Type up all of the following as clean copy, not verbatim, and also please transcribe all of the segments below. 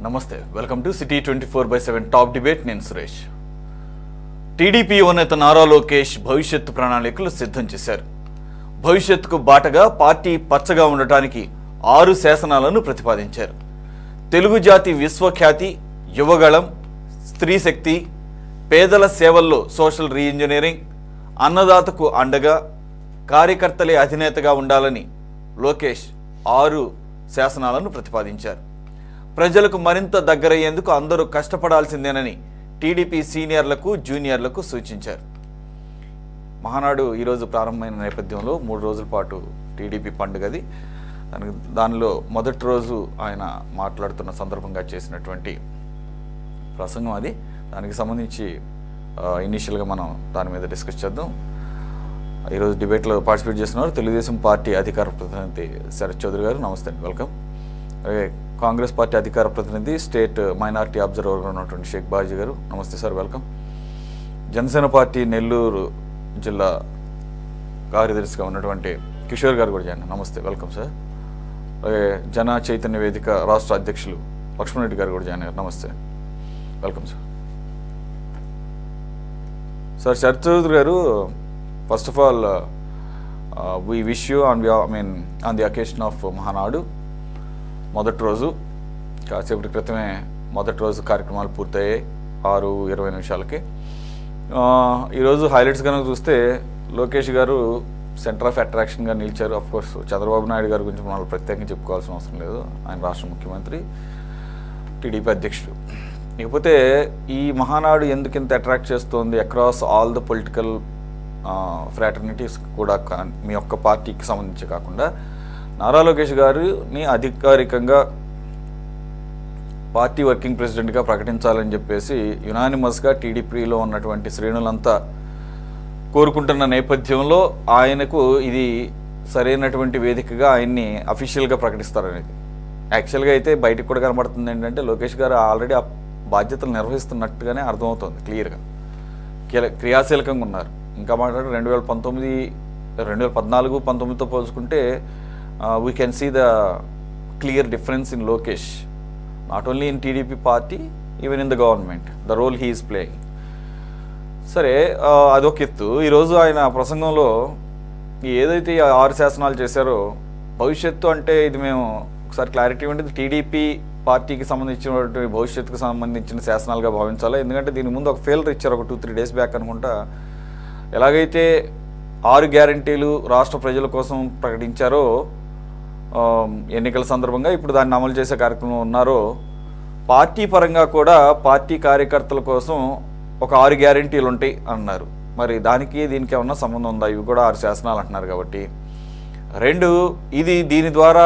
నమస్తే, welcome to city 24/7 top debate. నేను Suresh. TDP ఉన్నత నారా లోకేష్ భవిష్యత్తు ప్రణాళికలు సిద్ధం చేశారు. భవిష్యత్తుకు బాటగా పార్టీ పచ్చగా ఉండటానికి 6 శాసనాలను ప్రతిపాదించారు. తెలుగు జాతి విశ్వఖ్యాతి, యువగళం, స్త్రీ శక్తి, పేదల సేవల్లో సోషల్ రీఇంజనీరింగ్, అన్నదాతకు అండగా, కార్యకర్తలే అధినేతగా ఉండాలని లోకేష్ 6 శాసనాలను ప్రతిపాదించారు. ప్రజలకు మరింత దగ్గరయ్యేందుకు అందరూ కష్టపడాల్సిందేనని టీడీపీ సీనియర్లకు, జూనియర్లకు సూచించారు. మహానాడు ఈరోజు ప్రారంభమైన నేపథ్యంలో 3 రోజుల పాటు టీడీపీ పండుగది. దానిలో మొదటి రోజు ఆయన మాట్లాడుతున్న సందర్భంగా చేసినటువంటి ప్రసంగం అది. దానికి సంబంధించి ఇనీషియల్గా మనం దాని మీద డిస్కస్ చేద్దాం. ఈరోజు డిబేట్లో పార్టిసిపేట్ చేస్తున్నారు తెలుగుదేశం పార్టీ అధికార ప్రతినిధి శరత్ చౌదరి గారు. నమస్తే, వెల్కమ్. అలాగే కాంగ్రెస్ పార్టీ అధికార ప్రతినిధి, స్టేట్ మైనారిటీ అబ్జర్వర్గా ఉన్నటువంటి షేక్ బాజీ గారు. నమస్తే sir, welcome. Janasena party Nellore జిల్లా కార్యదర్శిగా ఉన్నటువంటి కిషోర్ గారు కూడా జాయిన్. నమస్తే, వెల్కమ్ సార్. అలాగే జన చైతన్య వేదిక రాష్ట్ర అధ్యక్షులు లక్ష్మణ్ రెడ్డి గారు కూడా జాయిన్ అయ్యారు. నమస్తే, welcome sir. Sir Sharath Chowdary గారు, first of all we wish you on the occasion of Mahanadu మొదటి రోజు. కాసేపటి క్రితమే మొదటి రోజు కార్యక్రమాలు పూర్తయ్యాయి 6:20 ఈరోజు హైలైట్స్ కనుక చూస్తే లోకేష్ గారు సెంటర్ ఆఫ్ అట్రాక్షన్గా నిలిచారు. అఫ్కోర్స్ చంద్రబాబు నాయుడు గారి గురించి మనం ప్రత్యేకంగా చెప్పుకోవాల్సిన అవసరం లేదు, ఆయన రాష్ట్ర ముఖ్యమంత్రి, టీడీపీ అధ్యక్షుడు. ఇకపోతే ఈ మహానాడు ఎందుకు ఇంత అట్రాక్ట్ చేస్తోంది అక్రాస్ ఆల్ ద పొలిటికల్ ఫ్రాటర్నిటీస్ కూడా, మీ యొక్క పార్టీకి సంబంధించి కాకుండా నారా లోకేష్ గారిని అధికారికంగా పార్టీ వర్కింగ్ ప్రెసిడెంట్గా ప్రకటించాలని చెప్పేసి యునానిమస్గా టీడీపీలో ఉన్నటువంటి శ్రేణులంతా కోరుకుంటున్న నేపథ్యంలో ఆయనకు ఇది సరైనటువంటి వేదికగా ఆయన్ని అఫీషియల్గా ప్రకటిస్తారనేది. యాక్చువల్గా అయితే బయటకు కూడా కనబడుతుంది ఏంటంటే లోకేష్ గారు ఆల్రెడీ ఆ బాధ్యతలు నిర్వహిస్తున్నట్టుగానే అర్థమవుతుంది. క్లియర్గా క్రియాశీలకంగా ఉన్నారు. ఇంకా మాట్లాడి 2014-19తో పోల్చుకుంటే we can see the clear difference in Lokesh, not only in TDP party, even in the government, the role he is playing. సరే, అదొక ఎత్తు. ఈరోజు ఆయన ప్రసంగంలో ఏదైతే 6 శాసనాలు చేశారో, భవిష్యత్తు అంటే ఇది మేము ఒకసారి క్లారిటీ ఉంటుంది, టీడీపీ పార్టీకి సంబంధించినటువంటి భవిష్యత్తుకు సంబంధించిన శాసనాలుగా భావించాలి. ఎందుకంటే దీని ముందు ఒక ఫెయిల్యూర్ ఇచ్చారు ఒక 2-3 డేస్ బ్యాక్ అనుకుంటా. ఎలాగైతే 6 గ్యారంటీలు రాష్ట్ర ప్రజల కోసం ప్రకటించారో ఎన్నికల సందర్భంగా, ఇప్పుడు దాన్ని అమలు చేసే కార్యక్రమం ఉన్నారో, పార్టీ పరంగా కూడా పార్టీ కార్యకర్తల కోసం ఒక 6 గ్యారంటీలు ఉంటాయి అన్నారు. మరి దానికి దీనికి ఏమన్నా సంబంధం ఉందా? ఇవి కూడా 6 శాసనాలు అంటున్నారు కాబట్టి. 2, దీని ద్వారా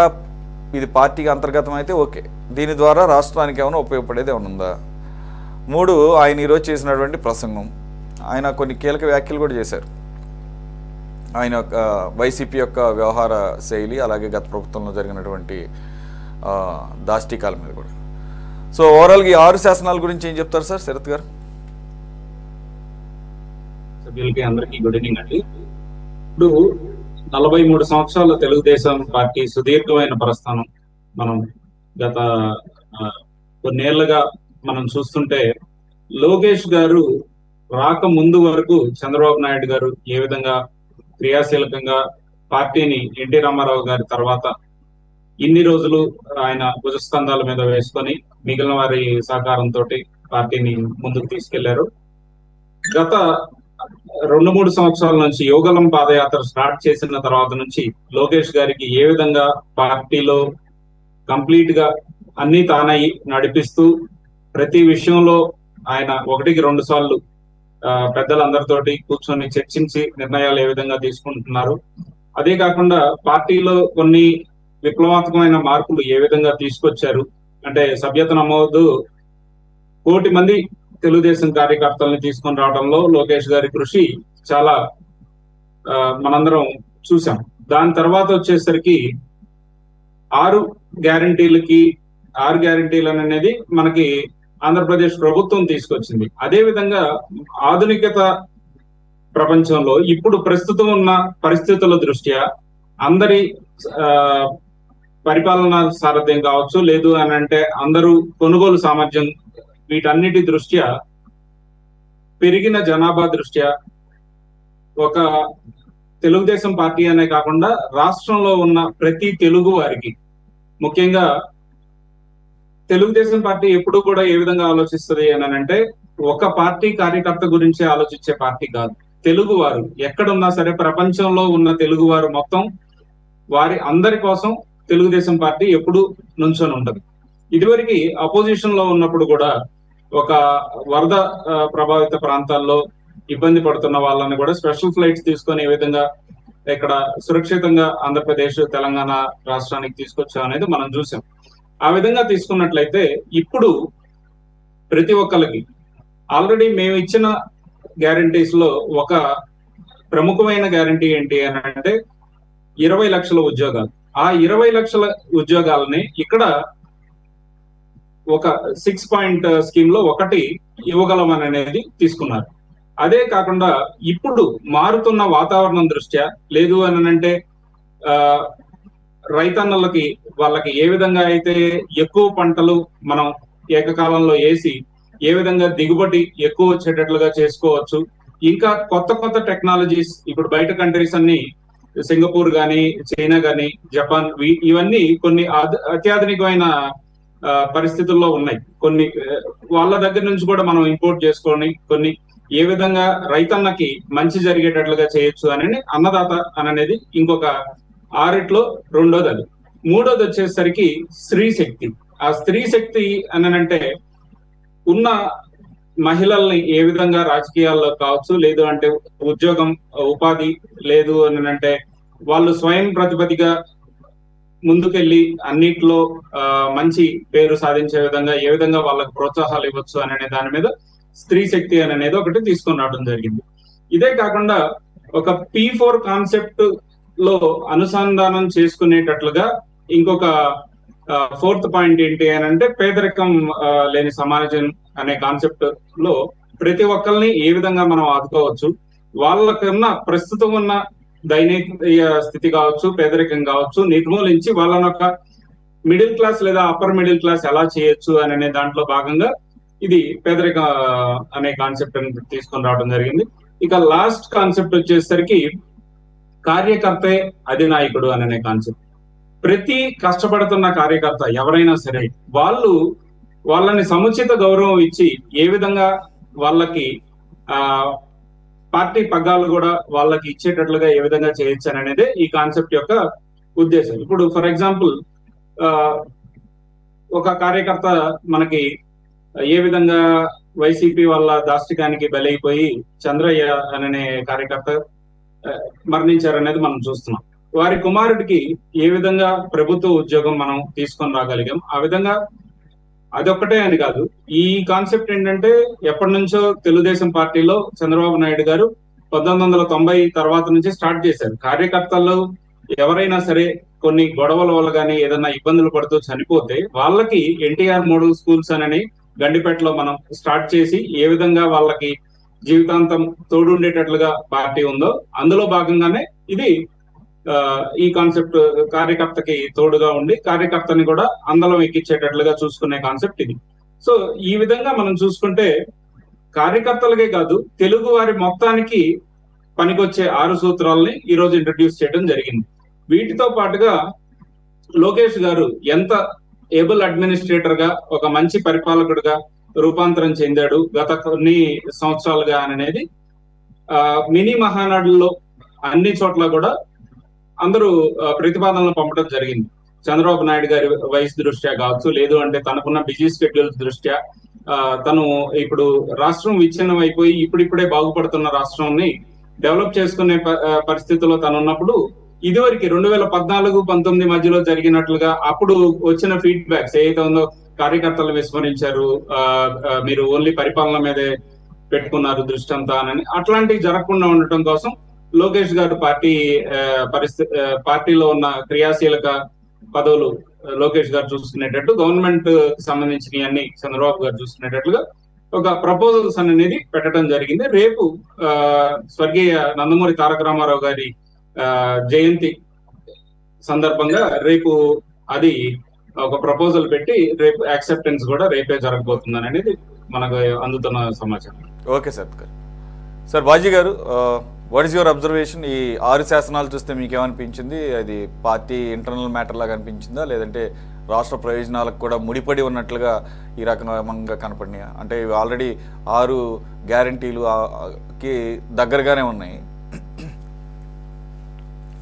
ఇది పార్టీకి అంతర్గతం అయితే ఓకే, దీని ద్వారా రాష్ట్రానికి ఏమైనా ఉపయోగపడేది ఏమైనా ఉందా? 3, ఆయన ఈరోజు చేసినటువంటి ప్రసంగం, ఆయన కొన్ని కీలక వ్యాఖ్యలు కూడా చేశారు. ఆయన యొక్క వైసీపీ యొక్క వ్యవహార శైలి, అలాగే గత ప్రభుత్వంలో జరిగినటువంటి దాష్టికాల మీద కూడా. సో ఓవరాల్గా ఈ 6 శాసనాల గురించి ఏం చెప్తారు సార్ శరత్ గారు? సభ్యులకి అందరికీ గుడ్ ఈవినింగ్ అండి. ఇప్పుడు 43 సంవత్సరాల తెలుగుదేశం పార్టీ సుదీర్ఘమైన ప్రస్థానం మనం గత కొన్నేళ్లుగా మనం చూస్తుంటే, లోకేష్ గారు రాక ముందు వరకు చంద్రబాబు నాయుడు గారు ఏ విధంగా క్రియాశీలకంగా పార్టీని ఎన్టీ రామారావు గారి తర్వాత ఇన్ని రోజులు ఆయన భుజస్కంధాల మీద వేసుకొని మిగిలిన వారి సహకారంతో పార్టీని ముందుకు తీసుకెళ్లారు. గత 2-3 సంవత్సరాల నుంచి యోగలం పాదయాత్ర స్టార్ట్ చేసిన తర్వాత నుంచి లోకేష్ గారికి ఏ విధంగా పార్టీలో కంప్లీట్ గా అన్ని తానై నడిపిస్తూ, ప్రతి విషయంలో ఆయన 1-2 సార్లు పెద్దలందరితోటి కూర్చొని చర్చించి నిర్ణయాలు ఏ విధంగా తీసుకుంటున్నారు, అదే కాకుండా పార్టీలో కొన్ని విప్లవాత్మకమైన మార్పులు ఏ విధంగా తీసుకొచ్చారు అంటే, సభ్యత నమోదు 1 కోటి మంది తెలుగుదేశం కార్యకర్తల్ని తీసుకొని రావడంలో లోకేష్ గారి కృషి చాలా మనందరం చూసాం. దాని తర్వాత వచ్చేసరికి 6 గ్యారంటీలు అనేది మనకి ఆంధ్రప్రదేశ్ ప్రభుత్వం తీసుకొచ్చింది. అదే విధంగా ఆధునికత ప్రపంచంలో ఇప్పుడు ప్రస్తుతం ఉన్న పరిస్థితుల దృష్ట్యా అందరి పరిపాలనా సారథ్యం కావచ్చు, లేదు అని అంటే అందరూ కొనుగోలు సామర్థ్యం, వీటన్నిటి దృష్ట్యా, పెరిగిన జనాభా దృష్ట్యా, ఒక తెలుగుదేశం పార్టీ అనే కాకుండా రాష్ట్రంలో ఉన్న ప్రతి తెలుగు వారికి, ముఖ్యంగా తెలుగుదేశం పార్టీ ఎప్పుడు కూడా ఏ విధంగా ఆలోచిస్తుంది అని అంటే, ఒక పార్టీ కార్యకర్త గురించి ఆలోచించే పార్టీ కాదు. తెలుగు వారు ఎక్కడున్నా సరే, ప్రపంచంలో ఉన్న తెలుగు వారు మొత్తం వారి అందరి కోసం తెలుగుదేశం పార్టీ ఎప్పుడు నుంచొని ఉంటది. ఇదివరకు అపోజిషన్ లో ఉన్నప్పుడు కూడా ఒక వరద ప్రభావిత ప్రాంతాల్లో ఇబ్బంది పడుతున్న వాళ్ళని కూడా స్పెషల్ ఫ్లైట్స్ తీసుకొని ఏ విధంగా ఇక్కడ సురక్షితంగా ఆంధ్రప్రదేశ్, తెలంగాణ రాష్ట్రానికి తీసుకొచ్చాం అనేది మనం చూసాం. ఆ విధంగా తీసుకున్నట్లయితే ఇప్పుడు ప్రతి ఒక్కరికి ఆల్రెడీ మేము ఇచ్చిన గ్యారంటీస్ లో ఒక ప్రముఖమైన గ్యారంటీ ఏంటి అని అంటే 20 లక్షల ఉద్యోగాలు. ఆ 20 లక్షల ఉద్యోగాలని ఇక్కడ ఒక 6 పాయింట్ స్కీమ్ లో ఒకటి ఇవ్వగలం అనేది తీసుకున్నారు. అదే కాకుండా ఇప్పుడు మారుతున్న వాతావరణం దృష్ట్యా, లేదు అని అంటే రైతన్నలకి వాళ్ళకి ఏ విధంగా అయితే ఎక్కువ పంటలు మనం ఏకకాలంలో వేసి ఏ విధంగా దిగుబడి ఎక్కువ వచ్చేటట్లుగా చేసుకోవచ్చు, ఇంకా కొత్త కొత్త టెక్నాలజీస్ ఇప్పుడు బయట కంట్రీస్ అన్ని, సింగపూర్ గాని, చైనా గాని, జపాన్, ఇవన్నీ కొన్ని అత్యాధునికమైన పరిస్థితుల్లో ఉన్నాయి. కొన్ని వాళ్ళ దగ్గర నుంచి కూడా మనం ఇంపోర్ట్ చేసుకొని కొన్ని ఏ విధంగా రైతన్నకి మంచి జరిగేటట్లుగా చేయొచ్చు అని అన్నదాత అనేది ఇంకొక 6 రెండోది. అది మూడోది వచ్చేసరికి స్త్రీ శక్తి. ఆ స్త్రీ శక్తి అంటే ఉన్న మహిళల్ని ఏ విధంగా రాజకీయాల్లో కావచ్చు, లేదు అంటే ఉద్యోగం, ఉపాధి, లేదు అని అంటే వాళ్ళు స్వయం ప్రతిపత్తిగా ముందుకెళ్లి అన్నిట్లో మంచి పేరు సాధించే విధంగా ఏ విధంగా వాళ్ళకు ప్రోత్సాహాలు ఇవ్వచ్చు అనే దాని మీద స్త్రీ శక్తి అనేది ఒకటి తీసుకొని రావడం జరిగింది. ఇదే కాకుండా ఒక P4 కాన్సెప్ట్ లో అనుసంధానం చేసుకునేటట్లుగా ఇంకొక 4th పాయింట్ ఏంటి అని అంటే పేదరికం లేని సమాజం అనే కాన్సెప్ట్ లో ప్రతి ఒక్కరిని ఏ విధంగా మనం ఆదుకోవచ్చు, వాళ్ళకున్న ప్రస్తుతం ఉన్న దైనిక స్థితి కావచ్చు, పేదరికం కావచ్చు నిర్మూలించి వాళ్ళని ఒక మిడిల్ క్లాస్ లేదా అప్పర్ మిడిల్ క్లాస్ ఎలా చేయొచ్చు అనే దాంట్లో భాగంగా ఇది పేదరిక అనే కాన్సెప్ట్ తీసుకొని రావడం జరిగింది. ఇక లాస్ట్ కాన్సెప్ట్ వచ్చేసరికి కార్యకర్తే అధినాయకుడు అనే కాన్సెప్ట్. ప్రతి కష్టపడుతున్న కార్యకర్త ఎవరైనా సరే వాళ్ళని సముచిత గౌరవం ఇచ్చి ఏ విధంగా వాళ్ళకి పార్టీ పగ్గాలు కూడా వాళ్ళకి ఇచ్చేటట్లుగా ఏ విధంగా చేయొచ్చు అనేది ఈ కాన్సెప్ట్ యొక్క ఉద్దేశం. ఇప్పుడు ఫర్ ఎగ్జాంపుల్ ఒక కార్యకర్త మనకి ఏ విధంగా వైసీపీ వాళ్ళ దాష్టికానికి బలైపోయి చంద్రయ్య అనే కార్యకర్త మరణించారనేది మనం చూస్తున్నాం. వారి కుమారుడికి ఏ విధంగా ప్రభుత్వ ఉద్యోగం మనం తీసుకొని రాగలిగాం. ఆ విధంగా అదొక్కటే అని కాదు, ఈ కాన్సెప్ట్ ఏంటంటే ఎప్పటి నుంచో తెలుగుదేశం పార్టీలో చంద్రబాబు నాయుడు గారు 1990 తర్వాత నుంచి స్టార్ట్ చేశారు. కార్యకర్తలు ఎవరైనా సరే కొన్ని గొడవల వల్ల కానీ ఏదైనా ఇబ్బందులు పడుతూ చనిపోతే వాళ్ళకి ఎన్టీఆర్ మోడల్ స్కూల్స్ అని గండిపేటలో మనం స్టార్ట్ చేసి ఏ విధంగా వాళ్ళకి జీవితాంతం తోడుండేటట్లుగా పార్టీ ఉందో అందులో భాగంగానే ఇది ఈ కాన్సెప్ట్ కార్యకర్తకి తోడుగా ఉండి కార్యకర్తని కూడా అందలం ఎక్కించేటట్లుగా చూసుకునే కాన్సెప్ట్ ఇది. సో ఈ విధంగా మనం చూసుకుంటే కార్యకర్తలకే కాదు తెలుగు వారి మొత్తానికి పనికొచ్చే 6 సూత్రాలని ఈ రోజు ఇంట్రడ్యూస్ చేయడం జరిగింది. వీటితో పాటుగా లోకేష్ గారు ఎంత ఏబుల్ అడ్మినిస్ట్రేటర్ గా, ఒక మంచి పరిపాలకుడిగా రూపాంతరం చెందాడు గత కొన్ని సంవత్సరాలుగా అనేది మినీ మహానాడుల్లో అన్ని చోట్ల కూడా అందరూ ప్రతిపాదనలు పంపడం జరిగింది. చంద్రబాబు నాయుడు గారి వయసు దృష్ట్యా కావచ్చు, లేదు అంటే తనకున్న బిజీ స్కెడ్యూల్స్ దృష్ట్యా తను ఇప్పుడు రాష్ట్రం విచ్ఛిన్నం అయిపోయి ఇప్పుడిప్పుడే బాగుపడుతున్న రాష్ట్రాన్ని డెవలప్ చేసుకునే పరిస్థితిలో తను ఉన్నప్పుడు ఇదివరకు 2014-19 మధ్యలో జరిగినట్లుగా అప్పుడు వచ్చిన ఫీడ్బ్యాక్స్ ఏదైతే ఉందో, కార్యకర్తలు విస్మరించారు, మీరు ఓన్లీ పరిపాలన మీదే పెట్టుకున్నారు దృష్టి అంతా అని, అట్లాంటివి జరగకుండా ఉండటం కోసం లోకేష్ గారు పార్టీలో ఉన్న క్రియాశీలక పదవులు లోకేష్ గారు చూసుకునేటట్టు, గవర్నమెంట్ సంబంధించిన అన్ని చంద్రబాబు గారు చూసుకునేటట్లుగా ఒక ప్రపోజల్స్ అనేది పెట్టడం జరిగింది. రేపు స్వర్గీయ నందమూరి తారక రామారావు గారి జయంతి సందర్భంగా రేపు అది ఒక ప్రపోజల్ పెట్టి రేపు యాక్సెప్టెన్స్ కూడా రేపే జరగబోతుందని అనేది మనకు అందుతున్న సమాచారం. Okay sir. సార్ బాజీ గారు, వాట్ ఈస్ యువర్ అబ్జర్వేషన్? ఈ 6 శాసనాలు చూస్తే మీకు ఏమనిపించింది? అది పార్టీ ఇంటర్నల్ మ్యాటర్ లాగా అనిపించిందా, లేదంటే రాష్ట్ర ప్రయోజనాలకు కూడా ముడిపడి ఉన్నట్లుగా ఈ రకంగా కనపడినాయా? అంటే ఇవి ఆల్రెడీ 6 గ్యారంటీలుకి దగ్గరగానే ఉన్నాయి.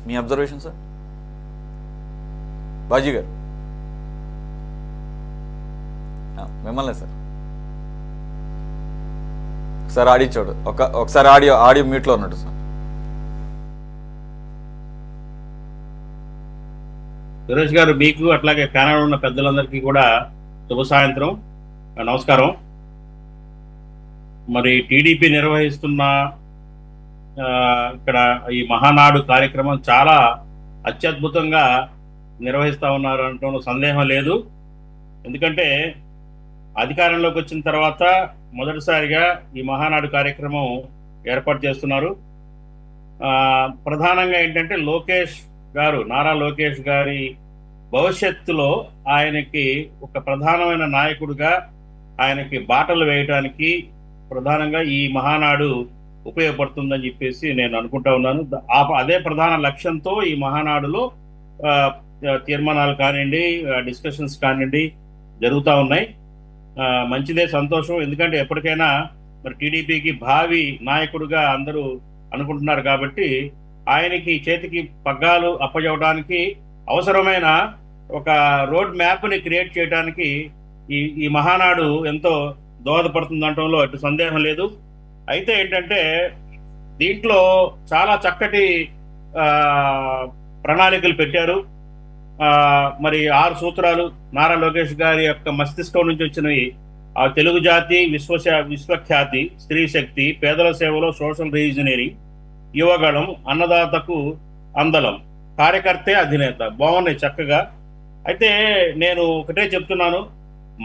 మీ అబ్జర్వేషన్ సార్ బాజీ గారు? మిమ్మల్ని సార్ ఒకసారి ఆడియో చూడు, ఒకసారి ఆడియో మ్యూట్లో ఉన్నట్టు సార్. సురేష్ గారు, మీకు అట్లాగే ప్యానల్ ఉన్న పెద్దలందరికీ కూడా శుభ సాయంత్రం, నమస్కారం. మరి టీడీపీ నిర్వహిస్తున్న ఇక్కడ ఈ మహానాడు కార్యక్రమం చాలా అత్యద్భుతంగా నిర్వహిస్తూ ఉన్నారు అనటంలో సందేహం లేదు. ఎందుకంటే అధికారంలోకి వచ్చిన తర్వాత మొదటిసారిగా ఈ మహానాడు కార్యక్రమం ఏర్పాటు చేస్తున్నారు. ప్రధానంగా ఏంటంటే నారా లోకేష్ గారి భవిష్యత్తులో ఆయనకి ఒక ప్రధానమైన నాయకుడిగా ఆయనకి బాటలు వేయడానికి ప్రధానంగా ఈ మహానాడు ఉపయోగపడుతుందని చెప్పేసి నేను అనుకుంటా ఉన్నాను. అదే ప్రధాన లక్ష్యంతో ఈ మహానాడులో తీర్మానాలు కానివ్వండి, డిస్కషన్స్ కానివ్వండి జరుగుతూ ఉన్నాయి. మంచిదే, సంతోషం. ఎందుకంటే ఎప్పటికైనా మరి టీడీపీకి భావి నాయకుడిగా అందరూ అనుకుంటున్నారు కాబట్టి ఆయనకి చేతికి పగ్గాలు అప్పచెప్పడానికి అవసరమైన ఒక రోడ్ మ్యాప్ని క్రియేట్ చేయడానికి ఈ మహానాడు ఎంతో దోహదపడుతుంది అనటంలో ఎటు సందేహం లేదు. అయితే ఏంటంటే దీంట్లో చాలా చక్కటి ప్రణాళికలు పెట్టారు. మరి 6 సూత్రాలు నారా లోకేష్ గారి యొక్క మస్తిష్కం నుంచి వచ్చినవి. ఆ తెలుగు జాతి విశ్వఖ్యాతి, స్త్రీ శక్తి, పేదల సేవలో సోషల్ రీజనీరింగ్, యువగళం, అన్నదాతకు అందలం, కార్యకర్తే అధినేత, బాగున్నాయి చక్కగా. అయితే నేను ఒకటే చెప్తున్నాను,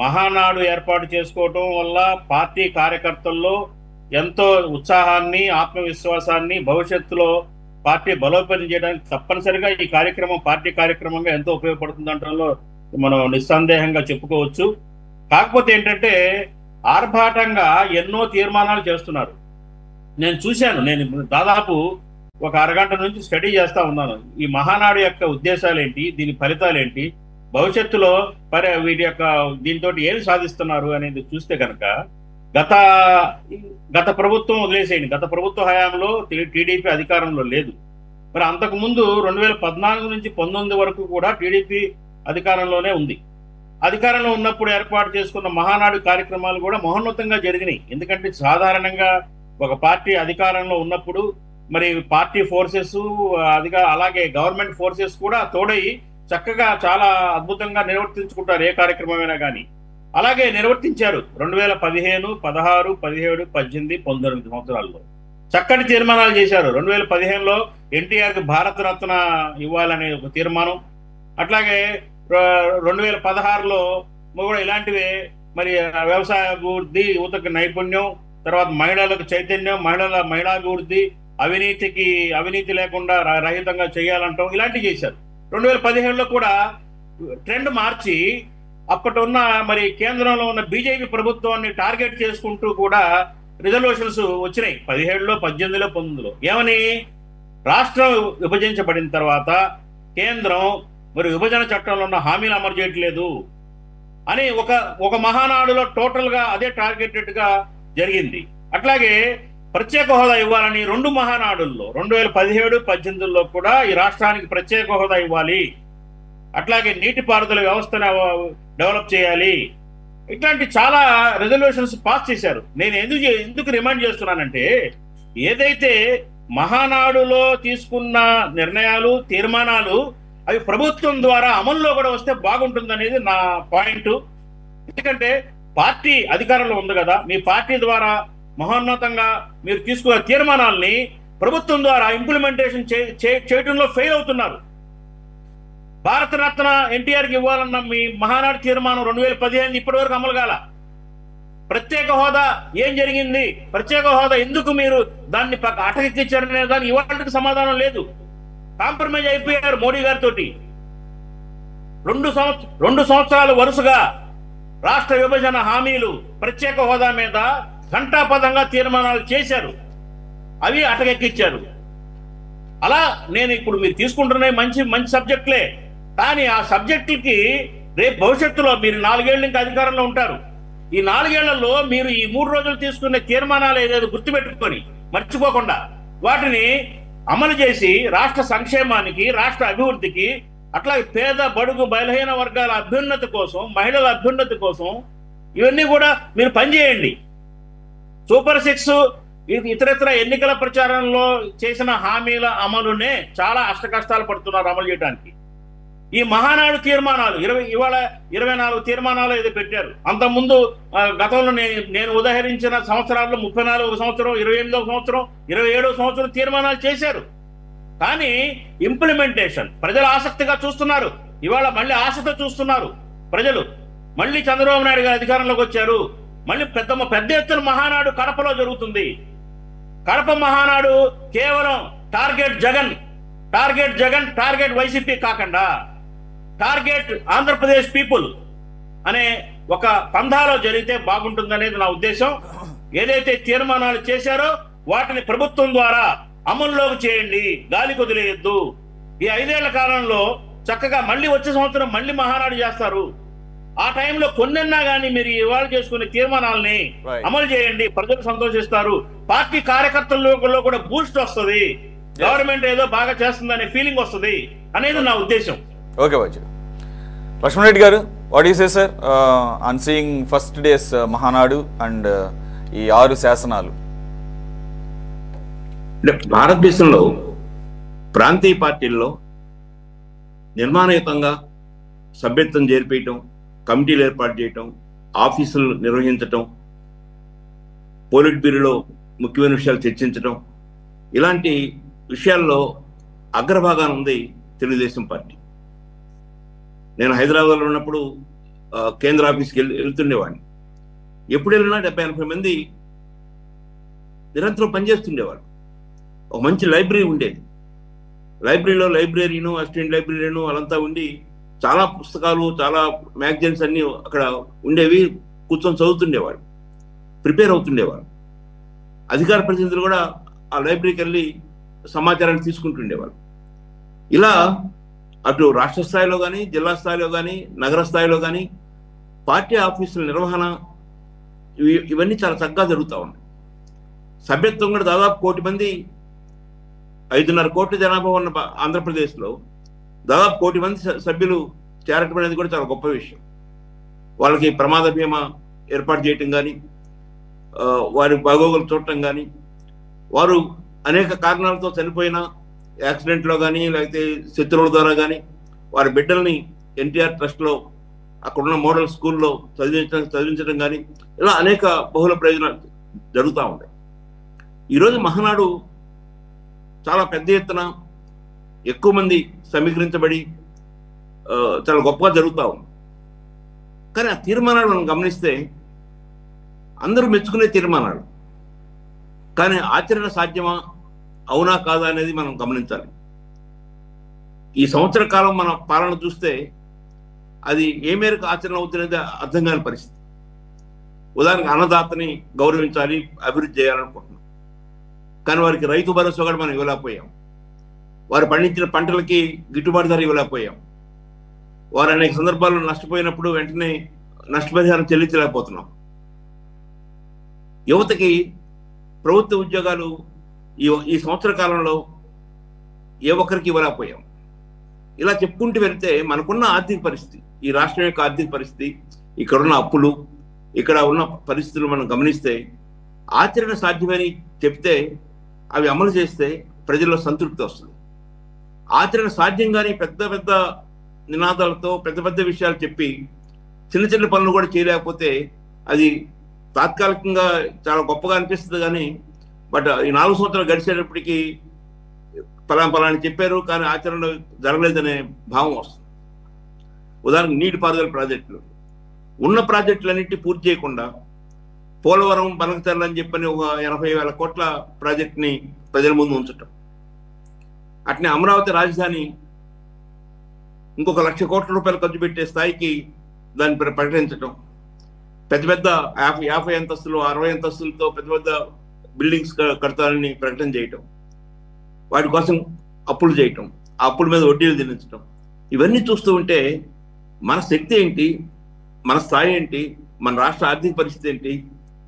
మహానాడు ఏర్పాటు చేసుకోవటం వల్ల పార్టీ కార్యకర్తల్లో ఎంతో ఉత్సాహాన్ని, ఆత్మవిశ్వాసాన్ని, భవిష్యత్తులో పార్టీ బలోపేతం చేయడానికి తప్పనిసరిగా ఈ కార్యక్రమం పార్టీ కార్యక్రమంగా ఎంతో ఉపయోగపడుతుంది అంటంలో మనం నిస్సందేహంగా చెప్పుకోవచ్చు. కాకపోతే ఏంటంటే ఆర్భాటంగా ఎన్నో తీర్మానాలు చేస్తున్నారు. నేను చూశాను, నేను దాదాపు ఒక అరగంట నుంచి స్టడీ చేస్తూ ఉన్నాను. ఈ మహానాడు యొక్క ఉద్దేశాలు ఏంటి, దీని ఫలితాలు ఏంటి, భవిష్యత్తులో వీటి యొక్క దీంతో ఏమి సాధిస్తున్నారు అనేది చూస్తే కనుక గత ప్రభుత్వం వదిలేసేయండి, గత ప్రభుత్వ హయాంలో టీడీపీ అధికారంలో లేదు. మరి అంతకుముందు 2014 నుంచి 19 వరకు కూడా టీడీపీ అధికారంలోనే ఉంది. అధికారంలో ఉన్నప్పుడు ఏర్పాటు చేసుకున్న మహానాడు కార్యక్రమాలు కూడా మహోన్నతంగా జరిగినాయి. ఎందుకంటే సాధారణంగా ఒక పార్టీ అధికారంలో ఉన్నప్పుడు మరి పార్టీ ఫోర్సెస్ అలాగే గవర్నమెంట్ ఫోర్సెస్ కూడా తోడై చక్కగా చాలా అద్భుతంగా నిర్వర్తించుకుంటారు ఏ కార్యక్రమమైనా కానీ. అలాగే నిర్వర్తించారు 2015, 16, 17, 18, 19 సంవత్సరాల్లో చక్కటి తీర్మానాలు చేశారు. 2015లో ఎన్టీఆర్కి భారతరత్న ఇవ్వాలనే ఒక తీర్మానం, అట్లాగే 2016లో కూడా ఇలాంటివే. మరి వ్యవసాయ అభివృద్ధి, యువతకు నైపుణ్యం, తర్వాత మహిళలకు చైతన్యం, మహిళాభివృద్ధి, అవినీతి లేకుండా రహితంగా చేయాలంటాం, ఇలాంటివి చేశారు. 2017లో కూడా ట్రెండ్ మార్చి అప్పటి ఉన్న మరి కేంద్రంలో ఉన్న బీజేపీ ప్రభుత్వాన్ని టార్గెట్ చేసుకుంటూ కూడా రిజల్యూషన్స్ వచ్చినాయి 17లో, 18లో, 19లో. ఏమని? రాష్ట్రం విభజించబడిన తర్వాత కేంద్రం మరి విభజన చట్టంలో ఉన్న హామీలు అమలు చేయట్లేదు అని ఒక మహానాడులో టోటల్గా అదే టార్గెటెడ్ గా జరిగింది. అట్లాగే ప్రత్యేక హోదా ఇవ్వాలని 2 మహానాడుల్లో 2017, 18లో కూడా ఈ రాష్ట్రానికి ప్రత్యేక హోదా ఇవ్వాలి, అట్లాగే నీటిపారుదల వ్యవస్థను డెవలప్ చేయాలి, ఇట్లాంటి చాలా రెజల్యూషన్స్ పాస్ చేశారు. నేను ఎందుకు రిమైండ్ చేస్తున్నానంటే ఏదైతే మహానాడులో తీసుకున్న నిర్ణయాలు, తీర్మానాలు అవి ప్రభుత్వం ద్వారా అమల్లో కూడా వస్తే బాగుంటుందనేది నా పాయింట్. ఎందుకంటే పార్టీ అధికారంలో ఉంది కదా, మీ పార్టీ ద్వారా మహోన్నతంగా మీరు తీసుకున్న తీర్మానాల్ని ప్రభుత్వం ద్వారా ఇంప్లిమెంటేషన్ చేయడంలో ఫెయిల్ అవుతున్నారు. భారతరత్న ఎన్టీఆర్కి ఇవ్వాలన్న మీ మహానాడు తీర్మానం 2015 ఇప్పటి వరకు అమలు కాల. ప్రత్యేక హోదా ఏం జరిగింది, ప్రత్యేక హోదా ఎందుకు మీరు దాన్ని అటకెక్కించారనే దానికి ఇవాళకి సమాధానం లేదు. కాంప్రమైజ్ అయిపోయారు మోడీ గారితో. రెండు సంవత్సరాలు వరుసగా రాష్ట్ర విభజన హామీలు, ప్రత్యేక హోదా మీద ఘంటాపథంగా తీర్మానాలు చేశారు, అవి అటకెక్కిచ్చారు. అలా నేను ఇప్పుడు మీరు తీసుకుంటున్న మంచి మంచి సబ్జెక్టులే, కానీ ఆ సబ్జెక్టులకి రేపు భవిష్యత్తులో మీరు 4 ఏళ్ళు ఇంకా అధికారంలో ఉంటారు. ఈ 4 ఏళ్లలో మీరు ఈ 3 రోజులు తీసుకునే తీర్మానాలు ఏదేదో గుర్తుపెట్టుకొని మర్చిపోకుండా వాటిని అమలు చేసి రాష్ట్ర సంక్షేమానికి, రాష్ట్ర అభివృద్ధికి, అట్లాగే పేద బడుగు బలహీన వర్గాల అభ్యున్నతి కోసం, మహిళల అభ్యున్నతి కోసం ఇవన్నీ కూడా మీరు పనిచేయండి. సూపర్ 6 ఇతరత్ర ఎన్నికల ప్రచారంలో చేసిన హామీల అమలునే చాలా అష్టకష్టాలు పడుతున్నారు అమలు చేయడానికి. ఈ మహానాడు తీర్మానాలు ఇవాళ 24 తీర్మానాలు ఏదో పెట్టారు. అంతకుముందు గతంలో నేను ఉదాహరించిన సంవత్సరాల్లో 34వ సంవత్సరం, 28వ సంవత్సరం, 27వ సంవత్సరం తీర్మానాలు చేశారు. కానీ ఇంప్లిమెంటేషన్ ప్రజలు ఆసక్తిగా చూస్తున్నారు. ఇవాళ మళ్ళీ ఆశతో చూస్తున్నారు ప్రజలు. మళ్ళీ చంద్రబాబు నాయుడు గారు అధికారంలోకి వచ్చారు. మళ్ళీ పెద్ద ఎత్తున మహానాడు కడపలో జరుగుతుంది. కడప మహానాడు కేవలం టార్గెట్ జగన్, టార్గెట్ వైసీపీ కాకుండా టార్గెట్ ఆంధ్రప్రదేశ్ పీపుల్ అనే ఒక పంధాలో జరిగితే బాగుంటుందనేది నా ఉద్దేశం. ఏదైతే తీర్మానాలు చేశారో వాటిని ప్రభుత్వం ద్వారా అమల్లోకి చేయండి, గాలి కొదిలేయద్దు. ఈ 5 ఏళ్ల కాలంలో చక్కగా మళ్ళీ వచ్చే సంవత్సరం మళ్ళీ మహానాడు చేస్తారు. ఆ టైంలో కొన్నన్నా కానీ మీరు ఇవాళ చేసుకునే తీర్మానాలని అమలు చేయండి, ప్రజలు సంతోషిస్తారు. పార్టీ కార్యకర్తల్లో కూడా బూస్ట్ వస్తుంది, గవర్నమెంట్ ఏదో బాగా చేస్తుందనే ఫీలింగ్ వస్తుంది అనేది నా ఉద్దేశం. ఓకే బాజీ. లక్ష్మణ్ రెడ్డి గారు, what you say sir on seeing first days Mahanadu and ఈ 6 శాసనాలు? భారతదేశంలో ప్రాంతీయ పార్టీల్లో నిర్మాణయుతంగా సభ్యత్వం చేర్పేయటం, కమిటీలు ఏర్పాటు చేయటం, ఆఫీసులు నిర్వహించటం, పోలిట్ బ్యూరోలో ముఖ్యమైన విషయాలు చర్చించటం, ఇలాంటి విషయాల్లో అగ్రభాగాన ఉంది తెలుగుదేశం పార్టీ. నేను హైదరాబాద్లో ఉన్నప్పుడు కేంద్ర ఆఫీస్కి వెళ్తుండేవాడిని. ఎప్పుడు వెళ్ళినా 70-80 మంది నిరంతరం పనిచేస్తుండేవాళ్ళు. ఒక మంచి లైబ్రరీ ఉండేది. లైబ్రరీలో లైబ్రరీను, అసిస్టెంట్ లైబ్రరీను వాళ్ళంతా ఉండి చాలా పుస్తకాలు, చాలా మ్యాగజైన్స్ అన్నీ అక్కడ ఉండేవి. కూర్చొని చదువుతుండేవాళ్ళు, ప్రిపేర్ అవుతుండేవాళ్ళు. అధికార ప్రతినిధులు కూడా ఆ లైబ్రరీకి వెళ్ళి సమాచారాన్ని తీసుకుంటుండేవాళ్ళు. ఇలా అటు రాష్ట్ర స్థాయిలో కానీ, జిల్లా స్థాయిలో కానీ, నగర స్థాయిలో కానీ పార్టీ ఆఫీసుల నిర్వహణ ఇవన్నీ చాలా చక్కగా జరుగుతూ ఉన్నాయి. సభ్యత్వం కూడా దాదాపు 1 కోటి మంది, 5.5 కోట్ల జనాభా ఉన్న ఆంధ్రప్రదేశ్లో దాదాపు 1 కోటి మంది సభ్యులు చేరటం అనేది కూడా చాలా గొప్ప విషయం. వాళ్ళకి ప్రమాద బీమా ఏర్పాటు చేయటం కానీ, వారి బాగోగులు చూడటం కానీ, వారు అనేక కారణాలతో చనిపోయిన యాక్సిడెంట్లో కానీ, లేకపోతే శత్రువుల ద్వారా కానీ వారి బిడ్డల్ని ఎన్టీఆర్ ట్రస్ట్లో అక్కడున్న మోడల్ స్కూల్లో చదివించడం కానీ, ఇలా అనేక బహుళ ప్రయోజనాలు జరుగుతూ ఉంటాయి. ఈరోజు మహానాడు చాలా పెద్ద ఎత్తున ఎక్కువ మంది సమీకరించబడి చాలా గొప్పగా జరుగుతూ ఉంది. కానీ ఆ తీర్మానాలు మనం గమనిస్తే అందరూ మెచ్చుకునే తీర్మానాలు, కానీ ఆచరణ సాధ్యమా అవునా కాదా అనేది మనం గమనించాలి. ఈ సంవత్సర కాలం మన పాలన చూస్తే అది ఏ మేరకు ఆచరణ అవుతున్నది అర్థం కాని పరిస్థితి. ఉదాహరణకు అన్నదాతని గౌరవించాలి, అభివృద్ధి చేయాలనుకుంటున్నాం, కానీ వారికి రైతు భరోసా కూడా మనం ఇవ్వలేకపోయాం. వారు పండించిన పంటలకి గిట్టుబాటు ధర ఇవ్వలేకపోయాం. వారు అనేక సందర్భాల్లో నష్టపోయినప్పుడు వెంటనే నష్టపరిహారం చెల్లించలేకపోతున్నాం. యువతకి ప్రభుత్వ ఉద్యోగాలు ఈ సంవత్సర కాలంలో ఏ ఒక్కరికి ఇవ్వలేకపోయాం. ఇలా చెప్పుకుంటూ వెళ్తే మనకున్న ఆర్థిక పరిస్థితి, ఈ రాష్ట్రం యొక్క ఆర్థిక పరిస్థితి, ఇక్కడున్న అప్పులు, ఇక్కడ ఉన్న పరిస్థితులు మనం గమనిస్తే ఆచరణ సాధ్యమని చెప్తే అవి అమలు చేస్తే ప్రజల్లో సంతృప్తి వస్తుంది. ఆచరణ సాధ్యం కానీ పెద్ద పెద్ద నినాదాలతో పెద్ద పెద్ద విషయాలు చెప్పి చిన్న చిన్న పనులు కూడా చేయలేకపోతే అది తాత్కాలికంగా చాలా గొప్పగా అనిపిస్తుంది. కానీ బట్ ఈ 4 సంవత్సరాలు గడిచేటప్పటికీ పలాని చెప్పారు కానీ ఆచరణలో జరగలేదనే భావం వస్తుంది. ఉదాహరణకు నీటిపారుదల ప్రాజెక్టులు, ఉన్న ప్రాజెక్టులన్నింటినీ పూర్తి చేయకుండా పోలవరం, బనకచర్ల అని చెప్పని ఒక 80,000 కోట్ల ప్రాజెక్టుని ప్రజల ముందు ఉంచటం, అట్నే అమరావతి రాజధాని ఇంకొక 1,00,000 కోట్ల రూపాయలు ఖర్చు పెట్టే స్థాయికి దాన్ని ప్రకటించడం, పెద్ద పెద్ద 50 అంతస్తులు 60 అంతస్తులతో పెద్ద పెద్ద బిల్డింగ్స్ కడతారని ప్రకటన చేయటం, వాటి కోసం అప్పులు చేయటం, ఆ అప్పుల మీద వడ్డీలు చెల్లించడం, ఇవన్నీ చూస్తూ ఉంటే మన శక్తి ఏంటి, మన స్థాయి ఏంటి, మన రాష్ట్ర ఆర్థిక పరిస్థితి ఏంటి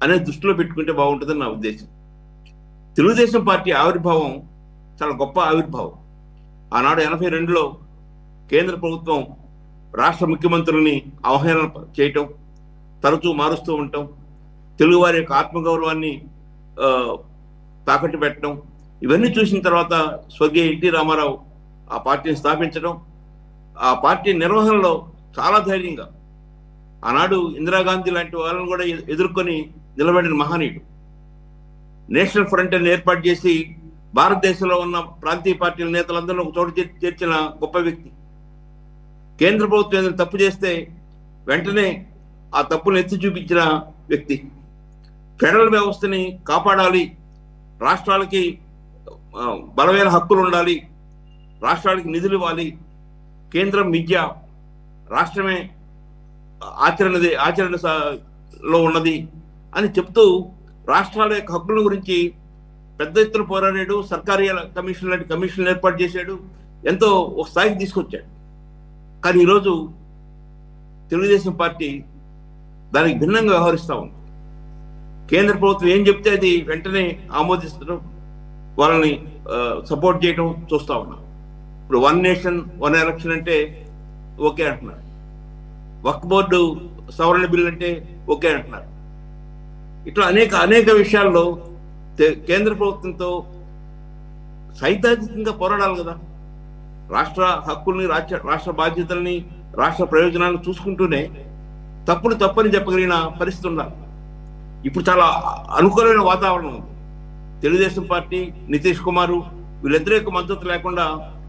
అనేది దృష్టిలో పెట్టుకుంటే బాగుంటుందని నా ఉద్దేశం. తెలుగుదేశం పార్టీ ఆవిర్భావం చాలా గొప్ప ఆవిర్భావం. ఆనాడు 82లో కేంద్ర ప్రభుత్వం రాష్ట్ర ముఖ్యమంత్రుల్ని అవహేళన చేయటం, తరచూ మారుస్తూ ఉండటం, తెలుగువారి యొక్క ఆత్మగౌరవాన్ని తాకట్టు పెట్టడం, ఇవన్నీ చూసిన తర్వాత స్వర్గీయ ఎన్టీ రామారావు ఆ పార్టీని స్థాపించడం, ఆ పార్టీ నిర్వహణలో చాలా ధైర్యంగా ఆనాడు ఇందిరాగాంధీ లాంటి వాళ్ళని కూడా ఎదుర్కొని నిలబడిన మహనీయుడు. నేషనల్ ఫ్రంట్ అని ఏర్పాటు చేసి భారతదేశంలో ఉన్న ప్రాంతీయ పార్టీల నేతలందరినీ ఒక చోటు చేర్చిన గొప్ప వ్యక్తి. కేంద్ర ప్రభుత్వం ఏదైనా తప్పు చేస్తే వెంటనే ఆ తప్పును ఎత్తి చూపించిన వ్యక్తి. ఫెడరల్ వ్యవస్థని కాపాడాలి, రాష్ట్రాలకి బలమైన హక్కులు ఉండాలి, రాష్ట్రాలకి నిధులు ఇవ్వాలి, కేంద్రం విద్య, రాష్ట్రమే ఆచరణలో ఉన్నది అని చెప్తూ రాష్ట్రాల యొక్క హక్కుల గురించి పెద్ద ఎత్తున పోరాడాడు. సర్కారీ కమిషన్ లాంటి కమిషన్లు ఏర్పాటు చేశాడు, ఎంతో ఒక స్థాయికి తీసుకొచ్చాడు. కానీ ఈరోజు తెలుగుదేశం పార్టీ దానికి భిన్నంగా వ్యవహరిస్తూ ఉంది. కేంద్ర ప్రభుత్వం ఏం చెప్తే అది వెంటనే ఆమోదిస్తడం, వాళ్ళని సపోర్ట్ చేయడం చూస్తూ ఉన్నాం. ఇప్పుడు 1 నేషన్ 1 ఎలక్షన్ అంటే ఓకే అంటున్నారు, వక్ఫ్ బోర్డు సవరణ బిల్ అంటే ఓకే అంటున్నారు. ఇట్లా అనేక విషయాల్లో కేంద్ర ప్రభుత్వంతో సైద్ధాంతికంగా పోరాడాలి కదా. రాష్ట్ర హక్కుల్ని, రాష్ట్ర బాధ్యతల్ని, రాష్ట్ర ప్రయోజనాలను చూసుకుంటూనే తప్పని చెప్పగలిగిన పరిస్థితి ఉండాలి. ఇప్పుడు చాలా అనుకూలమైన వాతావరణం ఉంది. తెలుగుదేశం పార్టీ, నితీష్ కుమార్ వీళ్ళిద్దరి యొక్క మద్దతు లేకుండా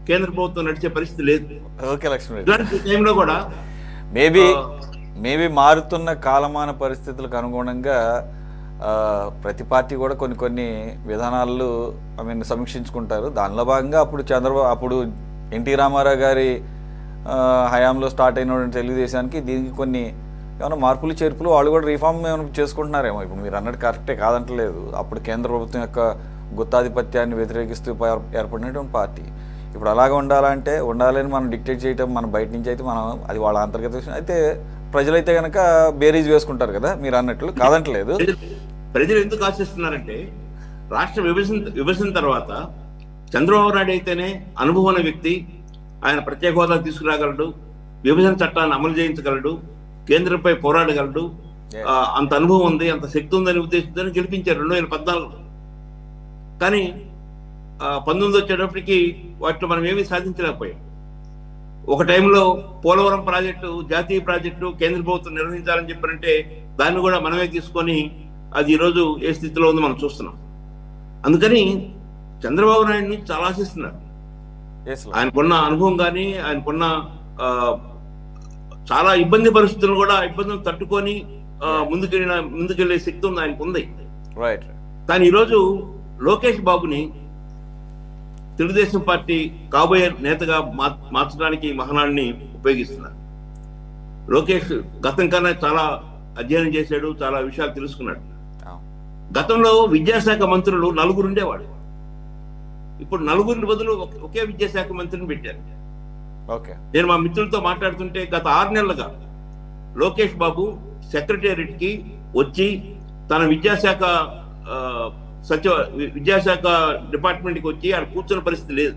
కేంద్ర ప్రభుత్వం నడిచే పరిస్థితి లేదు. ఓకే లక్ష్మణ్, ఇలాంటి టైంలో కూడా మేబీ మారుతున్న కాలమాన పరిస్థితులకు అనుగుణంగా ప్రతి పార్టీ కూడా కొన్ని విధానాలు సమీక్షించుకుంటారు. దానిలో భాగంగా అప్పుడు ఎన్టీ రామారావు గారి హయాంలో స్టార్ట్ అయిన తెలుగుదేశానికి దీనికి కొన్ని ఏమైనా మార్పులు చేర్పులు వాళ్ళు కూడా రీఫార్మ్ ఏమైనా చేసుకుంటున్నారేమో. ఇప్పుడు మీరు అన్నట్టు కరెక్టే కాదంటలేదు. అప్పుడు కేంద్ర ప్రభుత్వం యొక్క గుత్తాధిపత్యాన్ని వ్యతిరేకిస్తూ ఏర్పడినటువంటి పార్టీ ఇప్పుడు అలాగే ఉండాలని మనం డిక్టేట్ చేయటం, మనం బయట నుంచి అయితే మనం అది వాళ్ళ అంతర్గత విషయం అయితే ప్రజలైతే కనుక బేరీజ్ వేసుకుంటారు కదా మీరు అన్నట్లు, కాదంటలేదు. ప్రజలు ఎందుకు ఆశిస్తున్నారంటే రాష్ట్ర విభజన తర్వాత చంద్రబాబు నాయుడు అయితేనే అనుభవం ఉన్న వ్యక్తి, ఆయన ప్రత్యేక హోదా తీసుకురాగలడు, విభజన చట్టాన్ని అమలు చేయించగలడు, కేంద్రంపై పోరాడగలడు, అంత అనుభవం ఉంది, అంత శక్తి ఉందని ఉద్దేశించి గెలిపించారు 2014. కానీ 19 వచ్చేటప్పటికి వాటిలో మనం ఏమీ సాధించలేకపోయాం. ఒక టైంలో పోలవరం ప్రాజెక్టు జాతీయ ప్రాజెక్టు కేంద్ర ప్రభుత్వం నిర్వహించాలని చెప్పారంటే దాన్ని కూడా మనమే తీసుకొని అది ఈరోజు ఏ స్థితిలో ఉందో మనం చూస్తున్నాం. అందుకని చంద్రబాబు నాయుడిని చాలా ఆశిస్తున్నారు. ఆయనకున్న అనుభవం కానీ, ఆయనకున్న చాలా ఇబ్బంది పరిస్థితులు కూడా ఇబ్బందులు తట్టుకొని ముందుకెళ్లే శక్తి ఉంది, ఆయనకు ఉంది. కానీ ఈరోజు లోకేష్ బాబుని తెలుగుదేశం పార్టీ కాబోయే నేతగా మార్చడానికి మహానాడిని ఉపయోగిస్తున్నారు. లోకేష్ గతం కన్నా చాలా అధ్యయనం చేశాడు, చాలా విషయాలు తెలుసుకున్నాడు. గతంలో విద్యాశాఖ మంత్రులు 4 ఉండేవాడు, ఇప్పుడు 4 బదులు ఒకే విద్యాశాఖ మంత్రిని పెట్టారు. నేను మా మిత్రులతో మాట్లాడుతుంటే గత 6 నెలలుగా లోకేష్ బాబు సెక్రటేరియట్ కి వచ్చి తన విద్యాశాఖ డిపార్ట్మెంట్ కి వచ్చి ఆడ కూర్చున్న పరిస్థితి లేదు.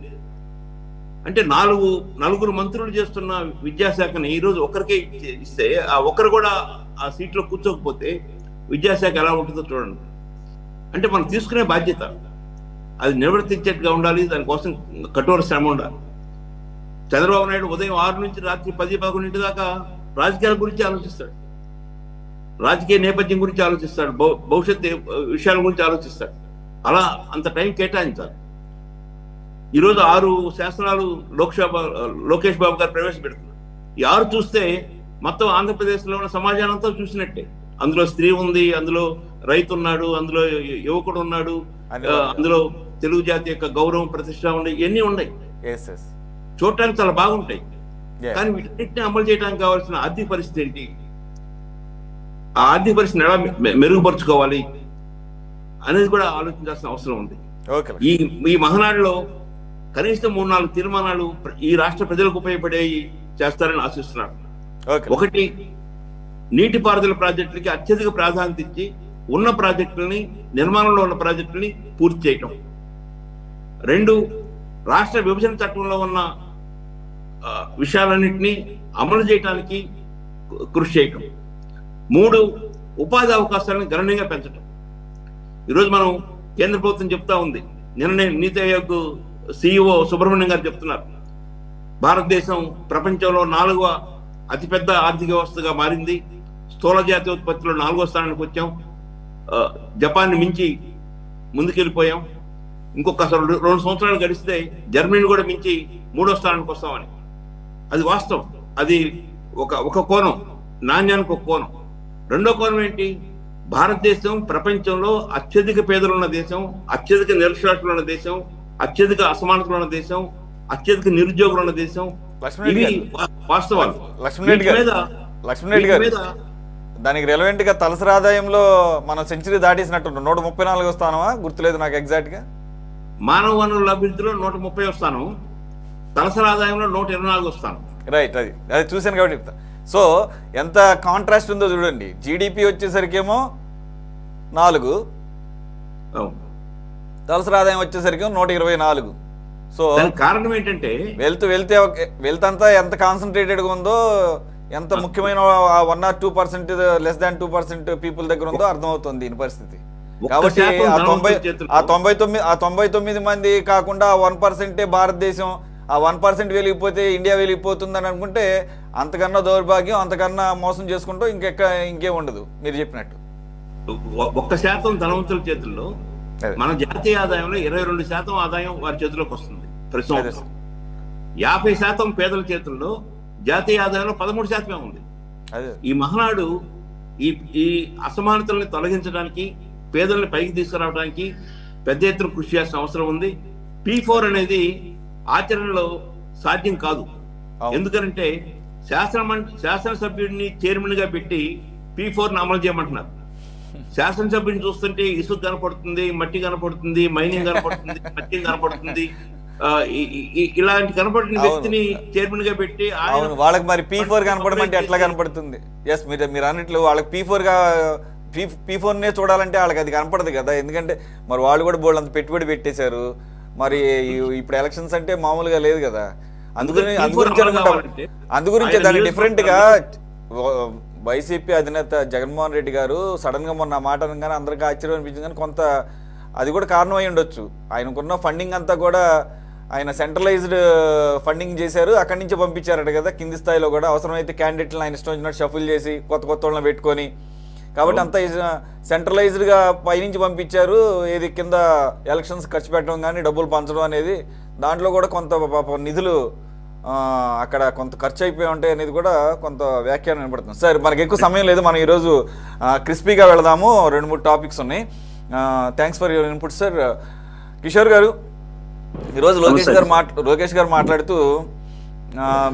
అంటే 4 మంత్రులు చేస్తున్న విద్యాశాఖని ఈరోజు ఒకరికే ఇస్తే ఆ ఒక్కరు కూడా ఆ సీట్లో కూర్చోకపోతే విద్యాశాఖ ఎలా ఉంటుందో చూడండి. అంటే మనం తీసుకునే బాధ్యత అది నిర్వర్తించేట్టుగా ఉండాలి, దానికోసం కఠోర శ్రమ ఉండాలి. చంద్రబాబు నాయుడు ఉదయం 6 నుంచి రాత్రి 10-11 దాకా రాజకీయాల గురించి ఆలోచిస్తాడు, రాజకీయ నేపథ్యం గురించి ఆలోచిస్తాడు, భవిష్యత్ విషయాల గురించి ఆలోచిస్తాడు. అలా అంత టైం కేటాయించాలి. ఈరోజు 6 శాసనాలు లోకేష్ బాబు గారు ప్రవేశపెడుతున్నారు. ఈ 6 చూస్తే మొత్తం ఆంధ్రప్రదేశ్లో ఉన్న సమాజానంతా చూసినట్టే. అందులో స్త్రీ ఉంది, అందులో రైతు ఉన్నాడు, అందులో యువకుడు ఉన్నాడు, అందులో తెలుగు జాతి యొక్క గౌరవం ప్రతిష్ట ఉన్నాయి, ఇవన్నీ ఉన్నాయి. చూడటానికి చాలా బాగుంటాయి. కానీ వీటన్నిటిని అమలు చేయడానికి కావాల్సిన ఆర్థిక పరిస్థితి ఏంటి, ఆ ఆర్థిక పరిస్థితిని ఎలా మెరుగుపరుచుకోవాలి అనేది కూడా ఆలోచించాల్సిన అవసరం ఉంది. ఈ మహానాడులో కనీసం 3-4 తీర్మానాలు ఈ రాష్ట్ర ప్రజలకు ఉపయోగపడేవి చేస్తారని ఆశిస్తున్నాను. ఒకటి, నీటిపారుదల ప్రాజెక్టులకి అత్యధిక ప్రాధాన్యత ఇచ్చి ఉన్న ప్రాజెక్టులని, నిర్మాణంలో ఉన్న ప్రాజెక్టులని పూర్తి చేయటం. 2, రాష్ట్ర విభజన చట్టంలో ఉన్న విషయాలన్నింటినీ అమలు చేయడానికి కృషి చేయటం. 3, ఉపాధి అవకాశాలను గణనీయంగా పెంచడం. ఈరోజు మనం కేంద్ర ప్రభుత్వం చెప్తా ఉంది, నిన్ననే నీతి ఆయోగ్ CEO సుబ్రహ్మణ్యం గారు చెప్తున్నారు, భారతదేశం ప్రపంచంలో 4వ అతిపెద్ద ఆర్థిక వ్యవస్థగా మారింది, స్థూల జాతీయ ఉత్పత్తిలో 4వ స్థానానికి వచ్చాం, జపాన్ని మించి ముందుకెళ్ళిపోయాం, ఇంకొక 2 సంవత్సరాలు గడిస్తే జర్మనీని కూడా మించి 3వ స్థానానికి వస్తామని. అది వాస్తవం. అది ఒక కోణం, నాణ్యానికి ఒక కోణం. రెండో కోణం ఏంటి, భారతదేశం ప్రపంచంలో అత్యధిక పేదలు ఉన్న దేశం, అత్యధిక నిరక్షరాస్యులు ఉన్న దేశం, అత్యధిక అసమానతలు ఉన్న దేశం, అత్యధిక నిరుద్యోగులు ఉన్న దేశం. ఇవి వాస్తవాలు. లక్ష్మణరెడ్డి గారు, దానికి రెలవెంట్ గా తలసరి ఆదాయంలో మనం సెంచరీ దాటేసినట్టు 134వ స్థానమా, గుర్తులేదు నాకు ఎగ్జాక్ట్ గా. మానవ వనరుల అభివృద్ధిలో 130వ స్థానం, తలసరి ఆదాయంలో 124వ స్థానం. రైట్, అది చూశాను కాబట్టి చెప్తా. సో ఎంత కాంట్రాస్ట్ ఉందో చూడండి. జీడిపి వచ్చేసరికేమో 4, తలసరి ఆదాయం వచ్చేసరికి 124. సో కారణం ఏంటంటే వెల్త్ అంతా ఎంత కాన్సన్ట్రేటెడ్గా ఉందో, ఎంత ముఖ్యమైన 1 or 2%, లెస్ దాన్ 2% పీపుల్ దగ్గర ఉందో అర్థమవుతుంది దీని పరిస్థితి. కాబట్టి ఆ 99 మంది కాకుండా 1% భారతదేశం, ఆ 1% వెలిగిపోతే ఇండియా వెలిగిపోతుందని అనుకుంటే అంతకన్నా దౌర్భాగ్యం, అంతకన్నా మోసం చేసుకుంటూ ఇంకేం ఉండదు. మీరు చెప్పినట్టు 1% ధనవంతుల చేతుల్లో, మన జాతీయ ఆదాయంలో 22% ఆదాయం వారి చేతిలోకి వస్తుంది ప్రతి సంవత్సరం. 50% పేదల చేతుల్లో, జాతీయ ఆదాయంలో 13% ఉంది. ఈ మహానాడు ఈ అసమానతల్ని తొలగించడానికి, పేదల్ని పైకి తీసుకురావడానికి పెద్ద ఎత్తున కృషి చేయాల్సిన అవసరం ఉంది. P4 అనేది ఆచరణలో సాధ్యం కాదు. ఎందుకంటే శాసనసభ్యుడిని చైర్మన్ గా పెట్టి P4ని అమలు చేయమంటున్నారు. శాసనసభ్యుని చూస్తుంటే ఇసుక కనపడుతుంది, మట్టి కనపడుతుంది, మైనింగ్ కనపడుతుంది, మట్టి కనపడుతుంది, ఇలాంటి కనపడిన వ్యక్తిని చైర్మన్ గా పెట్టి వాళ్ళకి మరి P4 కనపడమంటే ఎట్లా కనపడుతుంది? ఎస్, మీరు అన్నట్లు వాళ్ళకి P4నే చూడాలంటే వాళ్ళకి అది కనపడదు కదా. ఎందుకంటే మరి వాళ్ళు కూడా బోల్డ్ అంత పెట్టుబడి పెట్టేశారు. మరి ఇప్పుడు ఎలక్షన్స్ అంటే మామూలుగా లేదు కదా. అందుగురించి దాన్ని డిఫరెంట్ గా వైసీపీ అధినేత జగన్మోహన్ రెడ్డి గారు సడన్ గా మొన్న మాట అనగానే అందరికీ ఆశ్చర్యం అనిపించింది. కానీ కొంత అది కూడా కారణం అయి ఉండొచ్చు. ఆయనకున్న ఫండింగ్ అంతా కూడా ఆయన సెంట్రలైజ్డ్ ఫండింగ్ చేశారు, అక్కడి నుంచి పంపించారట కదా. కింది స్థాయిలో కూడా అవసరమైతే క్యాండిడేట్లను ఆయన ఇష్టం వచ్చినట్టు షఫుల్ చేసి కొత్త వాళ్ళని పెట్టుకొని, కాబట్టి అంతా సెంట్రలైజ్డ్గా పైనుంచి పంపించారు. ఏది కింద ఎలక్షన్స్ ఖర్చు పెట్టడం కానీ డబ్బులు పంచడం అనేది, దాంట్లో కూడా కొంత నిధులు అక్కడ కొంత ఖర్చు అయిపోయి ఉంటాయి అనేది కూడా కొంత వ్యాఖ్యానం వినపడుతుంది. సార్, మనకి ఎక్కువ సమయం లేదు, మనం ఈరోజు క్రిస్పీగా వెళదాము. 2-3 టాపిక్స్ ఉన్నాయి. Thanks for your input sir. Kishore గారు, ఈరోజు లోకేష్ గారు మాట్లాడుతూ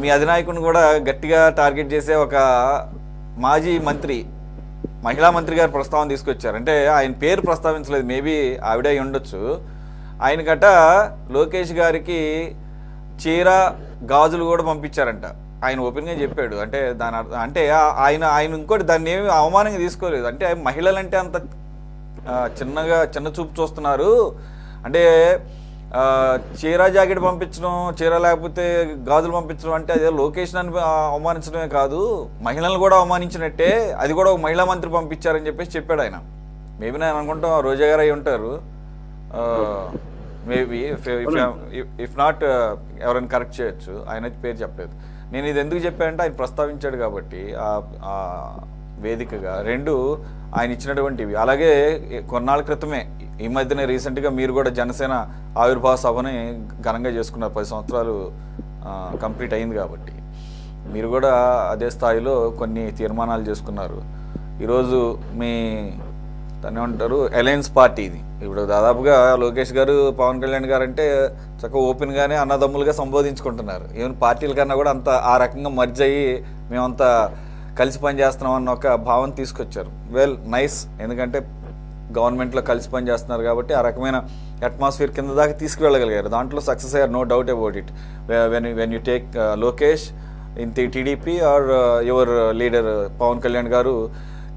మీ అధినాయకుడిని కూడా గట్టిగా టార్గెట్ చేసే ఒక మాజీ మంత్రి, మహిళా మంత్రి గారు ప్రస్తావన తీసుకొచ్చారు. అంటే ఆయన పేరు ప్రస్తావించలేదు, మేబీ ఆవిడ అయి ఉండొచ్చు. ఆయనకట లోకేష్ గారికి చీర గాజులు కూడా పంపించారంట. ఆయన ఓపెన్గా చెప్పాడు. అంటే దాని అర్థం అంటే ఆయన ఇంకోటి దాన్ని ఏమి అవమానంగా తీసుకోలేదు. అంటే మహిళలంటే అంత చిన్న చూపు చూస్తున్నారు. అంటే చీర జాకెట్ పంపించడం, చీర లేకపోతే గాజులు పంపించడం అంటే అదే లొకేషన్ అని అవమానించడమే కాదు, మహిళలను కూడా అవమానించినట్టే. అది కూడా ఒక మహిళా మంత్రి పంపించారని చెప్పాడు ఆయన. మేబీ నేను అనుకుంటాం రోజా గారు అయి ఉంటారు. మేబీ ఇఫ్ నాట్ ఎవరైనా కరెక్ట్ చేయొచ్చు. ఆయన పేరు చెప్పలేదు. నేను ఇది ఎందుకు చెప్పానంటే ఆయన ప్రస్తావించాడు కాబట్టి ఆ వేదికగా. 2 ఆయన ఇచ్చినటువంటివి. అలాగే కొన్నాళ్ళ క్రితమే ఈ మధ్యనే రీసెంట్గా మీరు కూడా జనసేన ఆవిర్భావ సభని ఘనంగా చేసుకున్నారు. 10 సంవత్సరాలు కంప్లీట్ అయింది కాబట్టి మీరు కూడా అదే స్థాయిలో కొన్ని తీర్మానాలు చేసుకున్నారు. ఈరోజు మీ దాన్ని ఏమంటారు అలయన్స్ పార్టీ ఇది. ఇప్పుడు దాదాపుగా లోకేష్ గారు పవన్ కళ్యాణ్ గారు అంటే చక్కగా ఓపెన్గానే అన్నదమ్ములుగా సంబోధించుకుంటున్నారు. ఈవెన్ పార్టీల కన్నా కూడా అంత ఆ రకంగా మర్జ్ అయ్యి మేమంతా కలిసి పనిచేస్తున్నాం అన్న ఒక భావం తీసుకొచ్చారు. వెల్ నైస్, ఎందుకంటే గవర్నమెంట్లో కలిసి పనిచేస్తున్నారు కాబట్టి ఆ రకమైన అట్మాస్ఫియర్ కింద దాకా తీసుకువెళ్ళగలిగారు. దాంట్లో సక్సెస్ అయ్యారు, no doubt about it. When you take Lokesh in TDP or your leader Pawan Kalyan గారు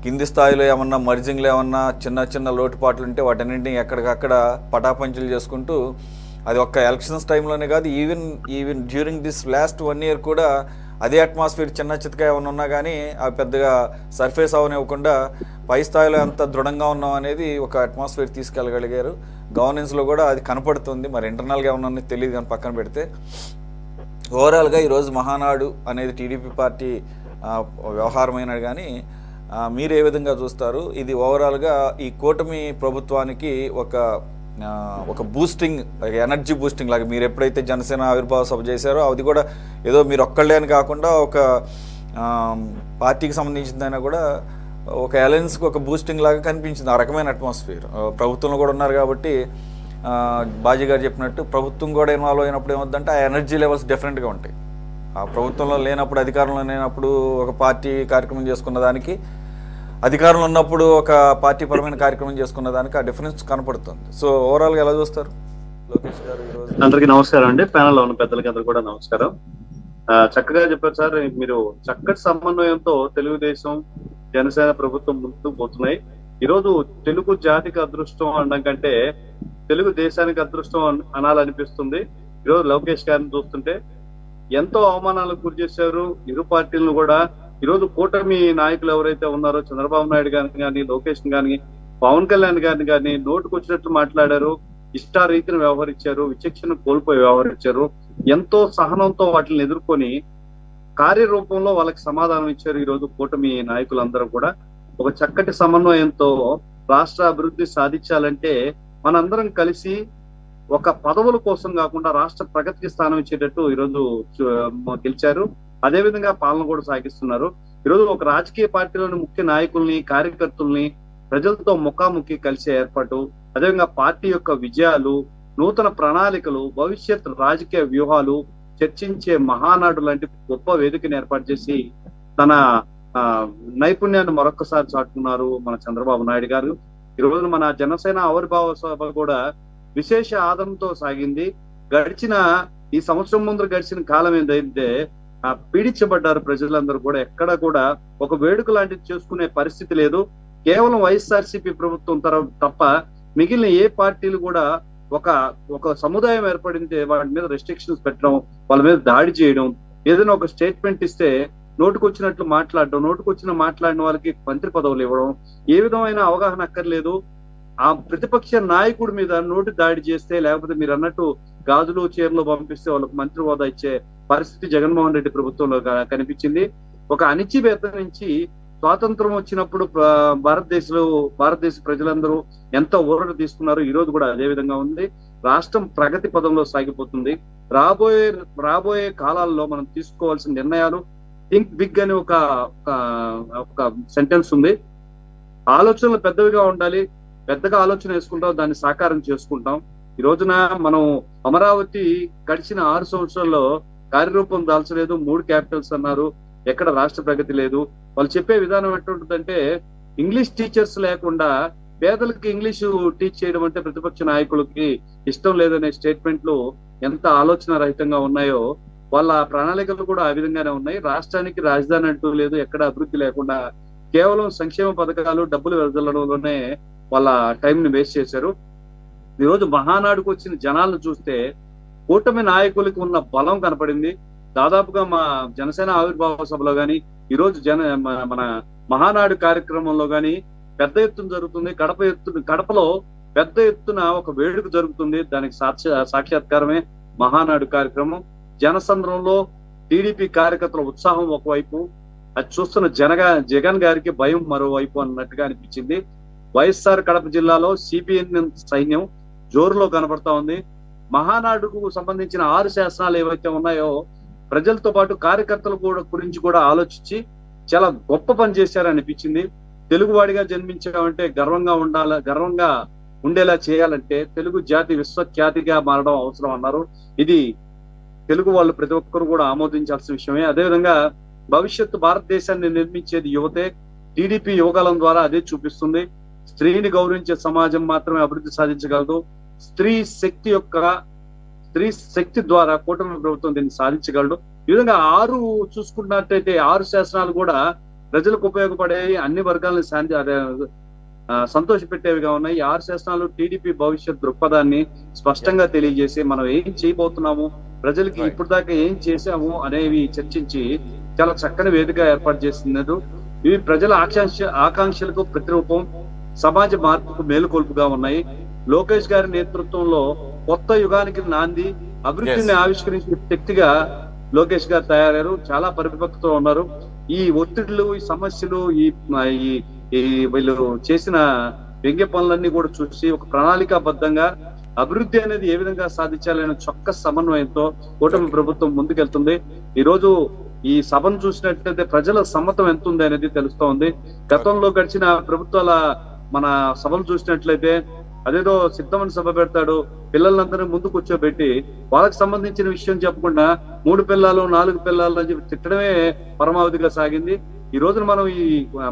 కింది స్థాయిలో ఏమన్నా మర్జింగ్లో ఏమన్నా చిన్న చిన్న లోటుపాట్లు ఉంటే వాటన్నింటినీ ఎక్కడికక్కడ పటాపంచులు చేసుకుంటూ, అది ఒక్క ఎలక్షన్స్ టైంలోనే కాదు, even during this last 1 year కూడా అదే అట్మాస్ఫియర్ చిన్న చితక ఏమైనా ఉన్నా కానీ అవి పెద్దగా సర్ఫేస్ అవనివ్వకుండా పై స్థాయిలో ఎంత దృఢంగా ఉన్నాం అనేది ఒక అట్మాస్ఫియర్ తీసుకెళ్ళగలిగారు. గవర్నెన్స్లో కూడా అది కనపడుతుంది. మరి ఇంటర్నల్గా ఏమన్నా తెలియదు కానీ పక్కన పెడితే, ఓవరాల్గా ఈరోజు మహానాడు అనేది టీడీపీ పార్టీ వ్యవహారమైనది. కానీ మీరు ఏ విధంగా చూస్తారు? ఇది ఓవరాల్గా ఈ కూటమి ప్రభుత్వానికి ఒక బూస్టింగ్, ఎనర్జీ బూస్టింగ్ లాగా మీరు ఎప్పుడైతే జనసేన ఆవిర్భావ సభ చేశారో అది కూడా ఏదో మీరు ఒక్కళ్ళే అని కాకుండా ఒక పార్టీకి సంబంధించిందైనా కూడా ఒక అలయన్స్కి ఒక బూస్టింగ్ లాగా కనిపించింది. ఆ రకమైన అట్మాస్ఫియర్ ప్రభుత్వంలో కూడా ఉన్నారు కాబట్టి బాజీ గారు చెప్పినట్టు ప్రభుత్వం కూడా ఇన్వాల్వ్ అయినప్పుడు ఏమవుతుందంటే ఆ ఎనర్జీ లెవెల్స్ డిఫరెంట్గా ఉంటాయి. ఆ ప్రభుత్వంలో లేనప్పుడు, అధికారంలో లేనప్పుడు ఒక పార్టీ కార్యక్రమం చేసుకున్న దానికి, అధికారంలో ఉన్నప్పుడు ఒక పార్టీ పరమైన కార్యక్రమం చేసుకున్న దానికి ఆ డిఫరెన్స్ కనపడుతుంది. సో ఓవరాల్గా ఎలా చూస్తారు లోకేష్ గారు ఈరోజు? అందరికీ నమస్కారం అండి, ప్యానల్లో ఉన్న పెద్దలకి అందరు కూడా నమస్కారం. చక్కగా చెప్పారు సార్. మీరు చక్కటి సమన్వయంతో తెలుగుదేశం జనసేన ప్రభుత్వం ముందుకు పోతున్నాయి. ఈరోజు తెలుగు జాతికి అదృష్టం అనడం కంటే తెలుగు దేశానికి అదృష్టం అనాలనిపిస్తుంది. ఈరోజు లోకేష్ గారిని చూస్తుంటే ఎంతో అవమానాలకు గురి చేశారు ఇరు పార్టీలను కూడా. ఈరోజు కూటమి నాయకులు ఎవరైతే ఉన్నారో చంద్రబాబు నాయుడు గారిని కానీ, లోకేష్ గాని, పవన్ కళ్యాణ్ గారిని కానీ నోటుకు వచ్చినట్లు మాట్లాడారు, ఇష్టారీతిని వ్యవహరించారు, విచక్షణ కోల్పోయి వ్యవహరించారు. ఎంతో సహనంతో వాటిని ఎదుర్కొని కార్యరూపంలో వాళ్ళకి సమాధానం ఇచ్చారు. ఈరోజు కూటమి నాయకులందరూ కూడా ఒక చక్కటి సమన్వయంతో రాష్ట్ర అభివృద్ధి సాధించాలంటే మనందరం కలిసి ఒక పదవుల కోసం కాకుండా రాష్ట్ర ప్రగతికి స్థానం ఇచ్చేటట్టు ఈరోజు గెలిచారు. అదే విధంగా పాలన కూడా సాగిస్తున్నారు. ఈరోజు ఒక రాజకీయ పార్టీలోని ముఖ్య నాయకుల్ని, కార్యకర్తల్ని ప్రజలతో ముఖాముఖి కలిసే ఏర్పాటు, అదేవిధంగా పార్టీ యొక్క విజయాలు, నూతన ప్రణాళికలు, భవిష్యత్ రాజకీయ వ్యూహాలు చర్చించే మహానాడు లాంటి గొప్ప వేదికను ఏర్పాటు చేసి తన నైపుణ్యాన్ని మరొకసారి చాటుకున్నారు మన చంద్రబాబు నాయుడు గారు. ఈ రోజు మన జనసేన ఆవిర్భావ సభ కూడా విశేష ఆదరణతో సాగింది. ఈ సంవత్సరం ముందు గడిచిన కాలం ఏంటంటే పీడించబడ్డారు ప్రజలందరూ కూడా. ఎక్కడ కూడా ఒక వేడుక లాంటిది చేసుకునే పరిస్థితి లేదు. కేవలం వైఎస్ఆర్సీపీ ప్రభుత్వం తప్ప మిగిలిన ఏ పార్టీలు కూడా ఒక సముదాయం ఏర్పడింటే వాటి మీద రెస్ట్రిక్షన్స్ పెట్టడం, వాళ్ళ మీద దాడి చేయడం, ఏదైనా ఒక స్టేట్మెంట్ ఇస్తే నోటుకొచ్చినట్లు మాట్లాడడం, నోటుకొచ్చిన మాట్లాడిన వాళ్ళకి మంత్రి పదవులు ఇవ్వడం, ఏ విధమైన అవగాహన అక్కర్లేదు. ఆ ప్రతిపక్ష నాయకుడి మీద నోటు దాడి చేస్తే, లేకపోతే మీరు అన్నట్టు గాజులు చీరలు పంపిస్తే వాళ్ళకు మంత్రి హోదా ఇచ్చే పరిస్థితి జగన్మోహన్ రెడ్డి ప్రభుత్వంలో కనిపించింది. ఒక అణిచివేత నుంచి స్వాతంత్రం వచ్చినప్పుడు భారతదేశ ప్రజలందరూ ఎంతో ఊరట తీసుకున్నారు. ఈ రోజు కూడా అదే విధంగా ఉంది. రాష్ట్రం ప్రగతి పదంలో సాగిపోతుంది. రాబోయే కాలాల్లో మనం తీసుకోవాల్సిన నిర్ణయాలు, థింక్ బిగ్ అని ఒక సెంటెన్స్ ఉంది. ఆలోచనలు పెద్దవిగా ఉండాలి. పెద్దగా ఆలోచన వేసుకుంటాం, దాన్ని సాకారం చేసుకుంటాం. ఈ రోజున మనం అమరావతి గడిచిన 6 సంవత్సరాల్లో కార్యరూపం దాల్చలేదు. 3 క్యాపిటల్స్ అన్నారు, ఎక్కడ రాష్ట్ర ప్రగతి లేదు. వాళ్ళు చెప్పే విధానం ఎట్లుంటుందంటే, ఇంగ్లీష్ టీచర్స్ లేకుండా పేదలకి ఇంగ్లీషు టీచ్ చేయడం అంటే ప్రతిపక్ష నాయకులకి ఇష్టం లేదనే స్టేట్మెంట్లు ఎంత ఆలోచన రహితంగా ఉన్నాయో వాళ్ళ ప్రణాళికలు కూడా ఆ విధంగానే ఉన్నాయి. రాష్ట్రానికి రాజధాని అంటూ లేదు, ఎక్కడ అభివృద్ధి లేకుండా కేవలం సంక్షేమ పథకాలు, డబ్బులు వెదజల్లడంలోనే వాళ్ళ టైంని వేస్ట్ చేశారు. ఈరోజు మహానాడుకు వచ్చిన జనాలను చూస్తే కూటమి నాయకులకు ఉన్న బలం కనపడింది. దాదాపుగా మా జనసేన ఆవిర్భావ సభలో గాని, ఈరోజు మన మహానాడు కార్యక్రమంలో గాని పెద్ద ఎత్తున జరుగుతుంది. కడపలో పెద్ద ఎత్తున ఒక వేడుక జరుగుతుంది. దానికి సాక్షాత్కారమే మహానాడు కార్యక్రమం. జనసంద్రంలో టీడీపీ కార్యకర్తల ఉత్సాహం ఒకవైపు, అది చూస్తున్న జగన్ గారికి భయం మరోవైపు అన్నట్టుగా అనిపించింది. వైఎస్ఆర్ కడప జిల్లాలో సిపిఎన్ సైన్యం జోరులో కనబడతా ఉంది. మహానాడుకు సంబంధించిన 6 శాసనాలు ఏవైతే ఉన్నాయో ప్రజలతో పాటు కార్యకర్తల గురించి కూడా ఆలోచించి చాలా గొప్ప పని చేశారనిపించింది. తెలుగువాడిగా జన్మించామంటే గర్వంగా ఉండేలా చేయాలంటే తెలుగు జాతి విశ్వఖ్యాతిగా మారడం అవసరం అన్నారు. ఇది తెలుగు వాళ్ళు ప్రతి ఒక్కరు కూడా ఆమోదించాల్సిన విషయమే. అదేవిధంగా భవిష్యత్తు భారతదేశాన్ని నిర్మించేది యువతే. టీడీపీ యువకాలం ద్వారా అదే చూపిస్తుంది. స్త్రీని గౌరవించే సమాజం మాత్రమే అభివృద్ధి సాధించగలదు. స్త్రీ శక్తి ద్వారా కూటమి ప్రభుత్వం దీన్ని సాధించగలడు. ఈ విధంగా 6 చూసుకున్నట్టయితే 6 శాసనాలు కూడా ప్రజలకు ఉపయోగపడే అన్ని వర్గాలను సంతోష పెట్టేవిగా ఉన్నాయి. 6 శాసనాలు టీడీపీ భవిష్యత్ దృక్పథాన్ని స్పష్టంగా తెలియజేసి మనం ఏం చేయబోతున్నాము, ప్రజలకి ఇప్పుడు దాకా ఏం చేశాము అనేవి చర్చించి చాలా చక్కని వేదిక ఏర్పాటు చేస్తున్నారు. ఇవి ప్రజల ఆకాంక్షలకు ప్రతిరూపం, సమాజ మార్పుకు మేలుకొల్పుగా ఉన్నాయి. లోకేష్ గారి నేతృత్వంలో కొత్త యుగానికి నాంది, అభివృద్ధిని ఆవిష్కరించే శక్తిగా లోకేష్ గారు తయారయ్యారు. చాలా పరిపక్వతతో ఉన్నారు. ఈ ఒత్తిళ్లు, ఈ సమస్యలు, ఈ వీళ్ళు చేసిన వ్యంగ్య పనులన్నీ కూడా చూసి ఒక ప్రణాళికాబద్ధంగా అభివృద్ధి అనేది ఏ విధంగా సాధించాలనే చొక్క సమన్వయంతో కూటమి ప్రభుత్వం ముందుకెళ్తుంది. ఈ రోజు ఈ సభను చూసినట్లయితే ప్రజల సమ్మతం ఎంత ఉంది అనేది తెలుస్తూ ఉంది. గతంలో గడిచిన ప్రభుత్వాల మన సభలు చూసినట్లయితే అదేదో సిద్ధమని సభ పెడతాడు, పిల్లలందరినీ ముందు కూర్చోబెట్టి వాళ్ళకి సంబంధించిన విషయం చెప్పకుండా 3 పిల్లలు 4 పిల్లలు అని చెప్పి తిట్టడమే పరమావధిగా సాగింది. ఈ రోజున మనం ఈ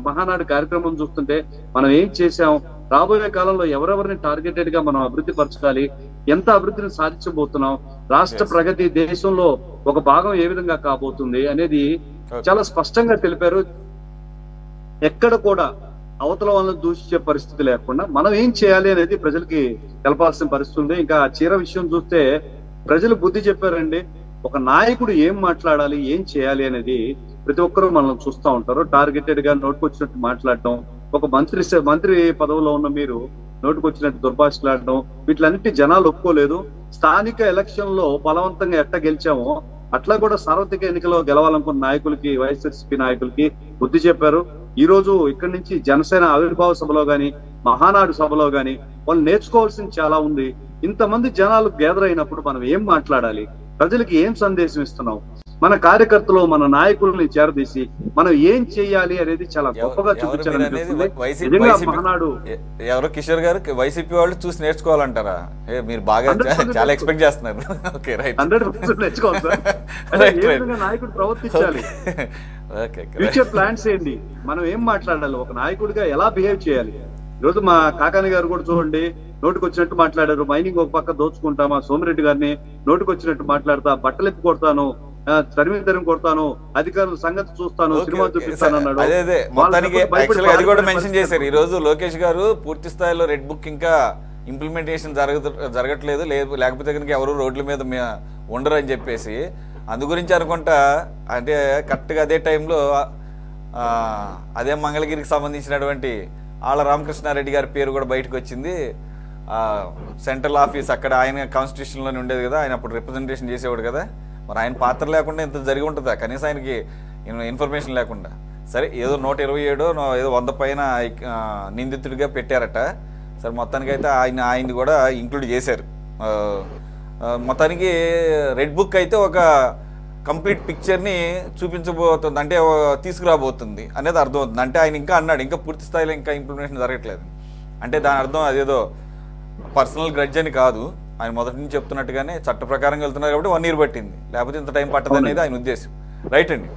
మహానాడు కార్యక్రమం చూస్తుంటే మనం ఏం చేశాం, రాబోయే కాలంలో ఎవరెవరిని టార్గెటెడ్ గా మనం అభివృద్ధి పరచాలి, ఎంత అభివృద్ధిని సాధించబోతున్నాం, రాష్ట్ర ప్రగతి దేశంలో ఒక భాగం ఏ విధంగా కాబోతుంది అనేది చాలా స్పష్టంగా తెలిపారు. ఎక్కడ కూడా అవతల వాళ్ళని దూషించే పరిస్థితి లేకుండా మనం ఏం చేయాలి అనేది ప్రజలకి తెలపాల్సిన పరిస్థితి ఉంది. ఇంకా చీర విషయం చూస్తే ప్రజలు బుద్ధి చెప్పారండి. ఒక నాయకుడు ఏం మాట్లాడాలి, ఏం చేయాలి అనేది ప్రతి ఒక్కరూ మనం చూస్తూ ఉంటారు. టార్గెటెడ్ గా నోటుకొచ్చినట్టు మాట్లాడటం, ఒక మంత్రి పదవిలో ఉన్న మీరు నోటుకొచ్చినట్టు దుర్భాషలాడడం, వీటిలన్నిటి జనాలు ఒప్పుకోలేదు. స్థానిక ఎలక్షన్ లో బలవంతంగా ఎట్ట గెలిచామో అట్లా కూడా సార్వత్రిక ఎన్నికల్లో గెలవాలనుకున్న నాయకులకి, వైఎస్ఆర్సీపీ నాయకులకి బుద్ధి చెప్పారు. ఈ రోజు ఇక్కడి నుంచి జనసేన ఆవిర్భావ సభలో గాని, మహానాడు సభలో గాని వాళ్ళు నేర్చుకోవాల్సింది చాలా ఉంది. ఇంతమంది జనాలు గ్యాదర్ అయినప్పుడు మనం ఏం మాట్లాడాలి, ప్రజలకి ఏం సందేశం ఇస్తున్నాం, మన కార్యకర్తలు మన నాయకుల్ని చేరదీసి మనం ఏం చేయాలి అనేది చాలా గొప్పగా చూపించారు మహానాడు. ఎవరో కిషోర్ గారు వైసీపీ వాళ్ళు చూసి నేర్చుకోవాలంటారా? మీరు బాగా చాలా ఎక్స్పెక్ట్ చేస్తున్నారు. 100% నేర్చుకోవాలి సార్. ఏ విధంగా నాయకుడు ప్రవర్తించాలి, ఫ్యూచర్ ప్లాన్స్ ఏంటి, మనం ఏం మాట్లాడాలి, ఒక నాయకుడిగా ఎలా బిహేవ్ చేయాలి. ఈరోజు మా కాకాని గారు కూడా చూడండి, నోటికి వచ్చినట్టు మాట్లాడారు. మైనింగ్ ఒక పక్క దోచుకుంటామా, సోమిరెడ్డి గారిని నోటికి వచ్చినట్టు మాట్లాడతా, బట్టలెప్పి కొడతాను, తరిమి కొడతాను, అధికారుల సంగతి చూస్తాను, సినిమా చూపిస్తాను అన్నాడు. అదే మొత్తానికి అది కూడా మెన్షన్ చేశారు. ఈ రోజు లోకేష్ గారు పూర్తి స్థాయిలో రెడ్ బుక్ ఇంకా ఇంప్లిమెంటేషన్ జరగట్లేదు, లేకపోతే కనుక ఎవరు రోడ్ల మీద ఉండరు అని చెప్పేసి అందు గురించి అనుకుంటా. అంటే కరెక్ట్గా అదే టైంలో అదే మంగళగిరికి సంబంధించినటువంటి ఆళ్ళ రామకృష్ణారెడ్డి గారి పేరు కూడా బయటకు వచ్చింది. సెంట్రల్ ఆఫీస్ అక్కడ ఆయన కాన్స్టిట్యూషన్లోనే ఉండేది కదా, ఆయన అప్పుడు రిప్రజెంటేషన్ చేసేవాడు కదా. మరి ఆయన పాత్ర లేకుండా ఇంత జరిగి ఉంటుందా కనీసం ఆయనకి ఇన్ఫర్మేషన్ లేకుండా? సరే ఏదో 127 ఏదో 100 పైన నిందితుడిగా పెట్టారట. సరే మొత్తానికైతే ఆయన్ని కూడా ఇంక్లూడ్ చేశారు. మొత్తానికి రెడ్ బుక్ అయితే ఒక కంప్లీట్ పిక్చర్ని చూపించబోతుంది, అంటే తీసుకురాబోతుంది అనేది అర్థమవుతుంది. అంటే ఆయన ఇంకా అన్నాడు ఇంకా పూర్తి స్థాయిలో ఇంకా ఇంప్లిమెంటేషన్ జరగట్లేదు అంటే దాని అర్థం అదేదో పర్సనల్ గ్రడ్జ్ అని కాదు. ఆయన మొదటి నుంచి చెప్తున్నట్టుగానే చట్ట ప్రకారంగా వెళ్తున్నారు కాబట్టి 1 year పట్టింది, లేకపోతే ఇంత టైం పట్టదు అనేది ఆయన ఉద్దేశం. రైట్ అండి.